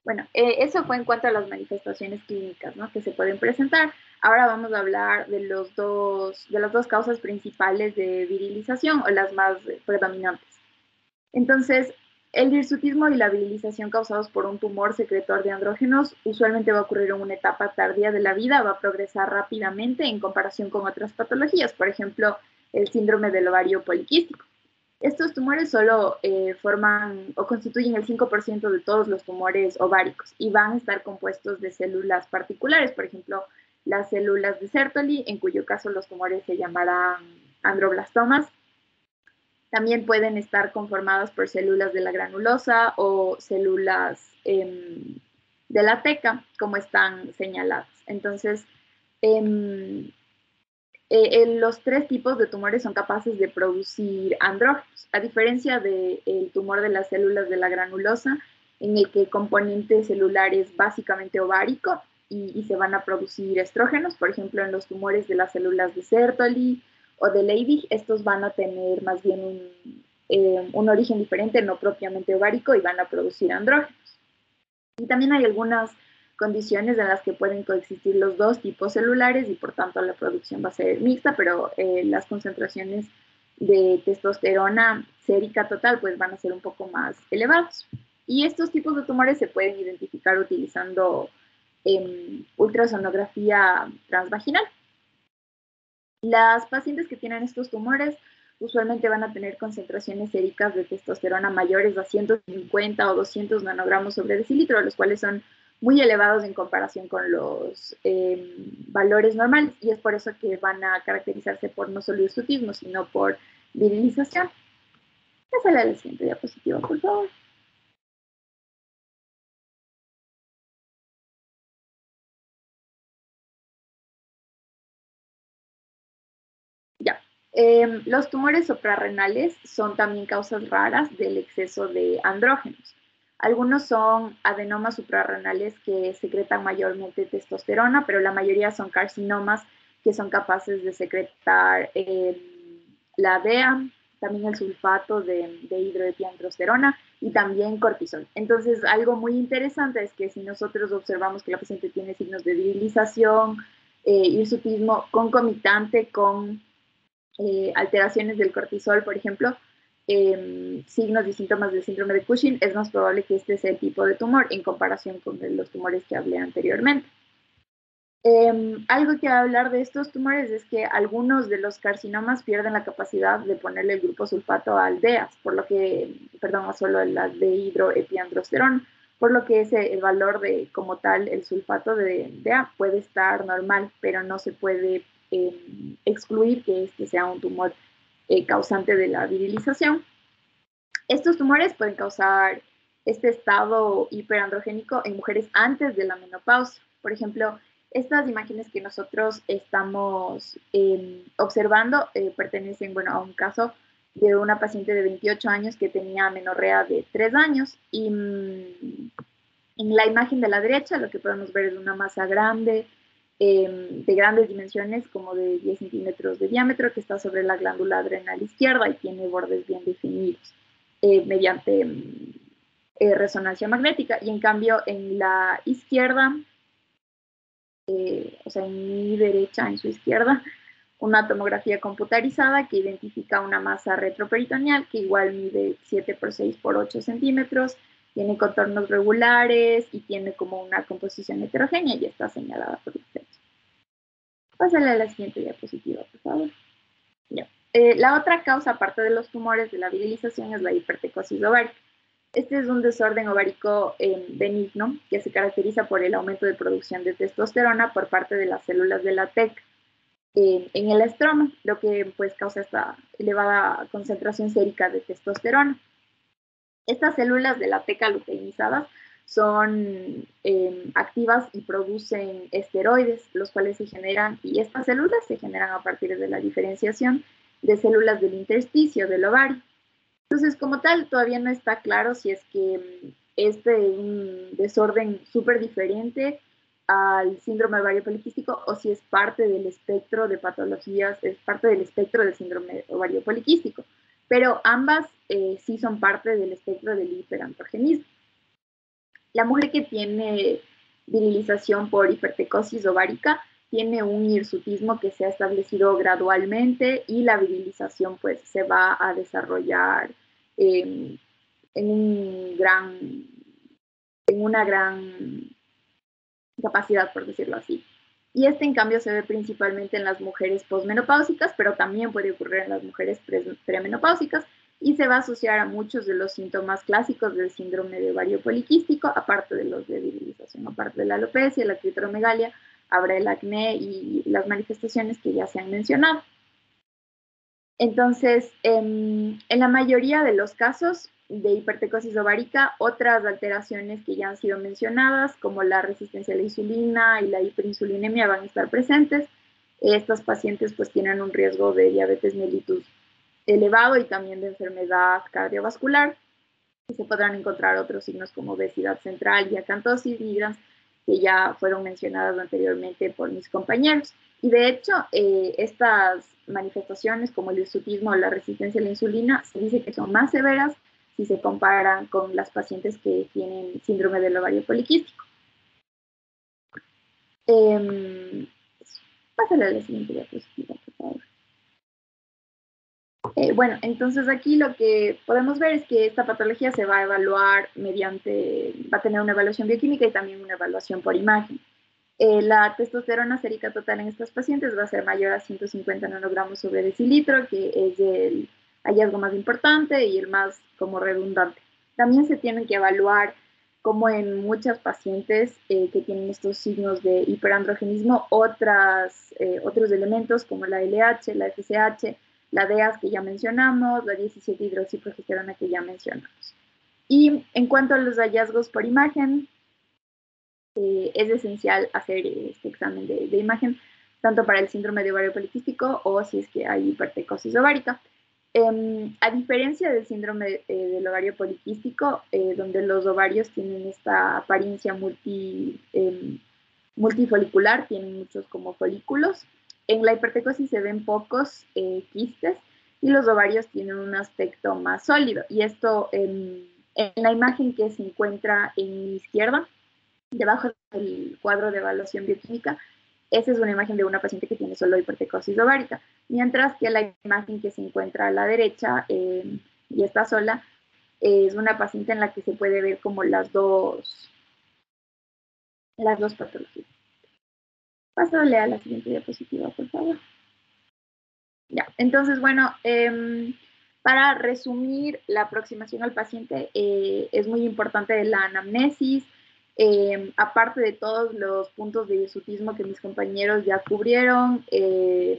Bueno, eso fue en cuanto a las manifestaciones clínicas, ¿no?, que se pueden presentar. Ahora vamos a hablar de las dos causas principales de virilización, o las más predominantes. Entonces, el hirsutismo y la virilización causados por un tumor secretor de andrógenos usualmente va a ocurrir en una etapa tardía de la vida, va a progresar rápidamente en comparación con otras patologías, por ejemplo, el síndrome del ovario poliquístico. Estos tumores solo forman o constituyen el 5% de todos los tumores ováricos y van a estar compuestos de células particulares, por ejemplo, las células de Sertoli, en cuyo caso los tumores se llamarán androblastomas. También pueden estar conformadas por células de la granulosa o células de la teca, como están señaladas. Entonces, los tres tipos de tumores son capaces de producir andrógenos, a diferencia del tumor de las células de la granulosa, en el que el componente celular es básicamente ovárico y se van a producir estrógenos. Por ejemplo, en los tumores de las células de Sertoli o de Leydig, estos van a tener más bien un origen diferente, no propiamente ovárico, y van a producir andrógenos. Y también hay algunas condiciones en las que pueden coexistir los dos tipos celulares y por tanto la producción va a ser mixta, pero las concentraciones de testosterona sérica total pues van a ser un poco más elevados. Y estos tipos de tumores se pueden identificar utilizando ultrasonografía transvaginal. Las pacientes que tienen estos tumores usualmente van a tener concentraciones séricas de testosterona mayores a 150 o 200 nanogramos sobre decilitro, los cuales son muy elevados en comparación con los valores normales, y es por eso que van a caracterizarse por no solo hirsutismo, sino por virilización. Pásale a la siguiente diapositiva, por favor. Ya. Los tumores suprarrenales son también causas raras del exceso de andrógenos. Algunos son adenomas suprarrenales que secretan mayormente testosterona, pero la mayoría son carcinomas que son capaces de secretar la DEA, también el sulfato de hidroepiandrosterona y también cortisol. Entonces, algo muy interesante es que si nosotros observamos que la paciente tiene signos de virilización, hirsutismo concomitante con alteraciones del cortisol, por ejemplo, signos y síntomas del síndrome de Cushing, es más probable que este sea el tipo de tumor en comparación con los tumores que hablé anteriormente. Algo que hablar de estos tumores es que algunos de los carcinomas pierden la capacidad de ponerle el grupo sulfato a aldeas, por lo que, perdón, solo la de hidroepiandrosterona, por lo que el valor de, como tal, el sulfato de DEA puede estar normal, pero no se puede excluir que este sea un tumor causante de la virilización. Estos tumores pueden causar este estado hiperandrogénico en mujeres antes de la menopausia. Por ejemplo, estas imágenes que nosotros estamos observando pertenecen, bueno, a un caso de una paciente de 28 años que tenía amenorrea de 3 años y en la imagen de la derecha lo que podemos ver es una masa grande, de grandes dimensiones, como de 10 centímetros de diámetro, que está sobre la glándula adrenal izquierda y tiene bordes bien definidos mediante resonancia magnética. Y en cambio, en la izquierda, o sea, en mi derecha, en su izquierda, una tomografía computarizada que identifica una masa retroperitoneal que igual mide 7 por 6 por 8 centímetros, tiene contornos regulares y tiene como una composición heterogénea y está señalada por la flecha. Pásale a la siguiente diapositiva, por favor. Ya. La otra causa, aparte de los tumores de la virilización, es la hipertecosis ovárica. Este es un desorden ovárico benigno que se caracteriza por el aumento de producción de testosterona por parte de las células de la TEC en el estroma, lo que pues causa esta elevada concentración sérica de testosterona. Estas células de la TEC luteinizadas son activas y producen esteroides, los cuales se generan, y estas células se generan a partir de la diferenciación de células del intersticio del ovario. Entonces, como tal, todavía no está claro si es que este es un desorden súper diferente al síndrome ovario poliquístico o si es parte del espectro de patologías, es parte del espectro del síndrome ovario poliquístico. Pero ambas sí son parte del espectro del hiperandrogenismo. La mujer que tiene virilización por hipertecosis ovárica tiene un hirsutismo que se ha establecido gradualmente y la virilización pues se va a desarrollar en una gran capacidad, por decirlo así. Y este, en cambio, se ve principalmente en las mujeres posmenopáusicas, pero también puede ocurrir en las mujeres premenopáusicas y se va a asociar a muchos de los síntomas clásicos del síndrome de ovario poliquístico, aparte de los de virilización, aparte de la alopecia, la clitoromegalia, habrá el acné y las manifestaciones que ya se han mencionado. Entonces, en la mayoría de los casos de hipertecosis ovárica, otras alteraciones que ya han sido mencionadas, como la resistencia a la insulina y la hiperinsulinemia, van a estar presentes. Estas pacientes pues tienen un riesgo de diabetes mellitus elevado y también de enfermedad cardiovascular. Y se podrán encontrar otros signos como obesidad central y acantosis nigrans, que ya fueron mencionadas anteriormente por mis compañeros. Y de hecho, estas manifestaciones como el hirsutismo o la resistencia a la insulina se dice que son más severas si se comparan con las pacientes que tienen síndrome del ovario poliquístico. Pásale a la siguiente diapositiva, por favor. Bueno, entonces aquí lo que podemos ver es que esta patología se va a evaluar va a tener una evaluación bioquímica y también una evaluación por imagen. La testosterona sérica total en estas pacientes va a ser mayor a 150 nanogramos sobre decilitro, que es el hallazgo más importante y el más como redundante. También se tienen que evaluar, como en muchas pacientes que tienen estos signos de hiperandrogenismo, otros elementos como la LH, la FSH, la DEAS que ya mencionamos, la 17-hidroxiprogesterona que ya mencionamos. Y en cuanto a los hallazgos por imagen, es esencial hacer este examen de imagen, tanto para el síndrome de ovario poliquístico o si es que hay hipertricosis ovárica. A diferencia del síndrome del ovario poliquístico, donde los ovarios tienen esta apariencia multifolicular, tienen muchos como folículos, en la hipertricosis se ven pocos quistes y los ovarios tienen un aspecto más sólido. Y esto en la imagen que se encuentra en mi izquierda, debajo del cuadro de evaluación bioquímica, esa es una imagen de una paciente que tiene solo hipertricosis ovárica, mientras que la imagen que se encuentra a la derecha y está sola es una paciente en la que se puede ver como las dos patologías. Pásale a la siguiente diapositiva, por favor. Ya, entonces, bueno, para resumir la aproximación al paciente, es muy importante la anamnesis. Aparte de todos los puntos de hirsutismo que mis compañeros ya cubrieron, es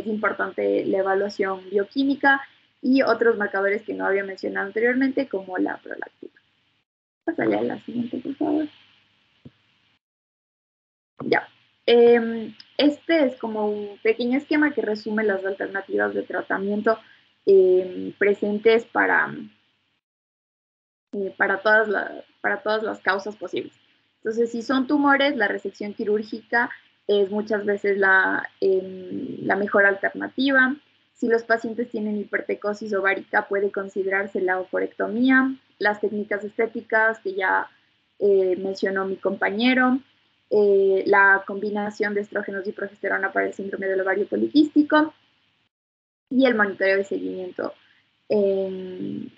importante la evaluación bioquímica y otros marcadores que no había mencionado anteriormente, como la prolactina. Pásale a la siguiente, por favor. Ya. Este es como un pequeño esquema que resume las alternativas de tratamiento presentes para todas las causas posibles. Entonces, si son tumores, la resección quirúrgica es muchas veces la mejor alternativa. Si los pacientes tienen hipertricosis ovárica, puede considerarse la oforectomía, las técnicas estéticas que ya mencionó mi compañero, la combinación de estrógenos y progesterona para el síndrome del ovario poliquístico y el monitoreo de seguimiento en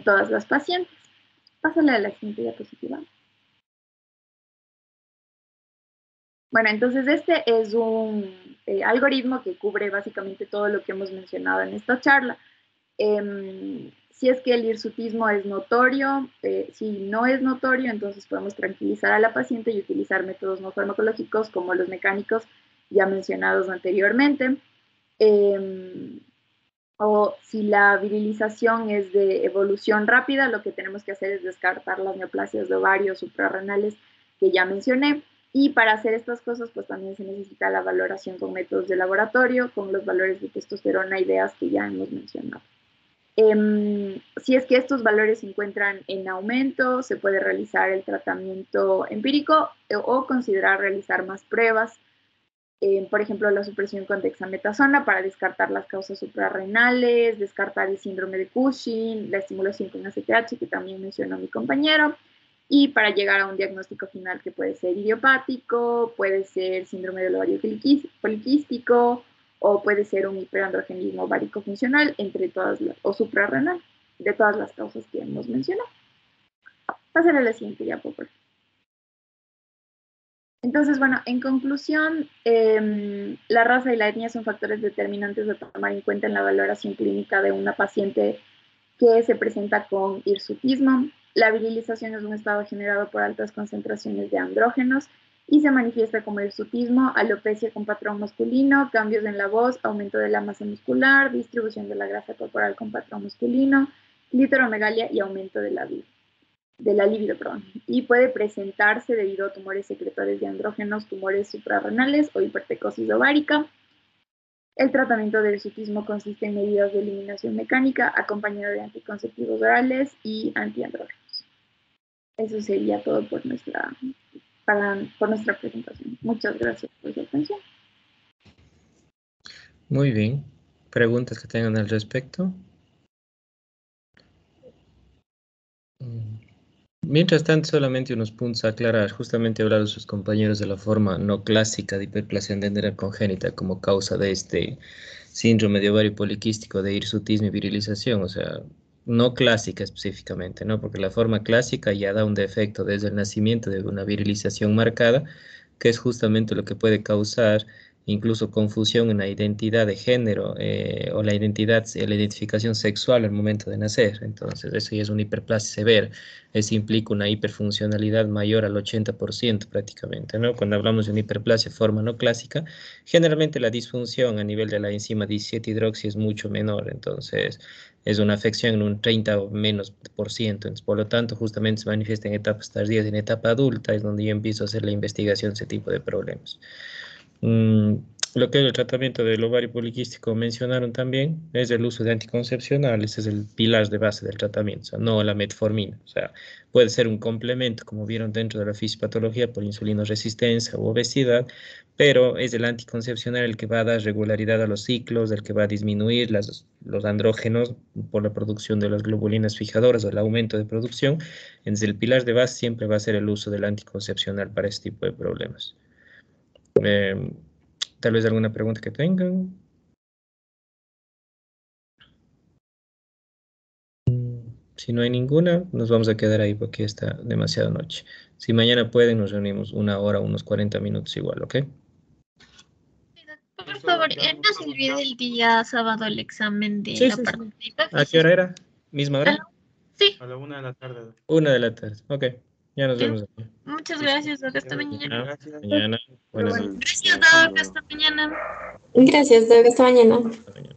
todas las pacientes. Pásale a la siguiente diapositiva. Bueno, entonces este es un algoritmo que cubre básicamente todo lo que hemos mencionado en esta charla. Si es que el hirsutismo es notorio, si no es notorio, entonces podemos tranquilizar a la paciente y utilizar métodos no farmacológicos como los mecánicos ya mencionados anteriormente. O si la virilización es de evolución rápida, lo que tenemos que hacer es descartar las neoplasias de ovarios suprarrenales que ya mencioné. Y para hacer estas cosas, pues también se necesita la valoración con métodos de laboratorio, con los valores de testosterona y DEAS que ya hemos mencionado. Si es que estos valores se encuentran en aumento, se puede realizar el tratamiento empírico o considerar realizar más pruebas. Por ejemplo, la supresión con dexametasona para descartar las causas suprarrenales, descartar el síndrome de Cushing, la estimulación con ACTH, que también mencionó mi compañero, y para llegar a un diagnóstico final que puede ser idiopático, puede ser síndrome del ovario poliquístico, o puede ser un hiperandrogenismo ovárico funcional, o suprarrenal, de todas las causas que hemos mencionado. Pasaré a la siguiente diapositiva, por favor. Entonces, bueno, en conclusión, la raza y la etnia son factores determinantes de tomar en cuenta en la valoración clínica de una paciente que se presenta con hirsutismo. La virilización es un estado generado por altas concentraciones de andrógenos y se manifiesta como hirsutismo, alopecia con patrón masculino, cambios en la voz, aumento de la masa muscular, distribución de la grasa corporal con patrón masculino, clitoromegalia y aumento de la libido, y puede presentarse debido a tumores secretores de andrógenos, tumores suprarrenales o hipertricosis ovárica. El tratamiento del hirsutismo consiste en medidas de eliminación mecánica acompañado de anticonceptivos orales y antiandrógenos. Eso sería todo por nuestra presentación. Muchas gracias por su atención. Muy bien. ¿Preguntas que tengan al respecto? Mientras tanto, solamente unos puntos a aclarar. Justamente hablaron sus compañeros de la forma no clásica de hiperplasia adrenal congénita como causa de este síndrome de ovario poliquístico de hirsutismo y virilización. O sea, no clásica específicamente, ¿no? Porque la forma clásica ya da un defecto desde el nacimiento de una virilización marcada, que es justamente lo que puede causar incluso confusión en la identidad de género o la identificación sexual al momento de nacer. Entonces, eso ya es una hiperplasia severa. Eso implica una hiperfuncionalidad mayor al 80% prácticamente, ¿no? Cuando hablamos de una hiperplasia forma no clásica, generalmente la disfunción a nivel de la enzima 17 hidroxi es mucho menor. Entonces, es una afección en un 30 o menos por ciento. Entonces, por lo tanto, justamente se manifiesta en etapas tardías, en etapa adulta, es donde yo empiezo a hacer la investigación de ese tipo de problemas. Lo que es el tratamiento del ovario poliquístico mencionaron también es el uso de anticoncepcionales, es el pilar de base del tratamiento, o sea, no la metformina. O sea, puede ser un complemento, como vieron dentro de la fisiopatología por insulinoresistencia u obesidad, pero es el anticoncepcional el que va a dar regularidad a los ciclos, el que va a disminuir los andrógenos por la producción de las globulinas fijadoras o el aumento de producción. Entonces, el pilar de base siempre va a ser el uso del anticoncepcional para este tipo de problemas. Tal vez alguna pregunta que tengan. Si no hay ninguna, nos vamos a quedar ahí porque está demasiado noche. Si mañana pueden, nos reunimos una hora, unos 40 minutos igual, ¿ok? Por favor, nos olvide el día sábado el examen de Sí, la sí, parte sí. de ¿A qué hora era? ¿Misma hora? Sí, A la 1 de la tarde. 1 de la tarde. Ok, ya nos sí. vemos aquí. Muchas gracias, Doc. Hasta mañana. Gracias. Mañana. Buenas Gracias. noches. Gracias, Hasta Doc. luego. Hasta mañana. Gracias, Doc. Hasta mañana. Hasta mañana.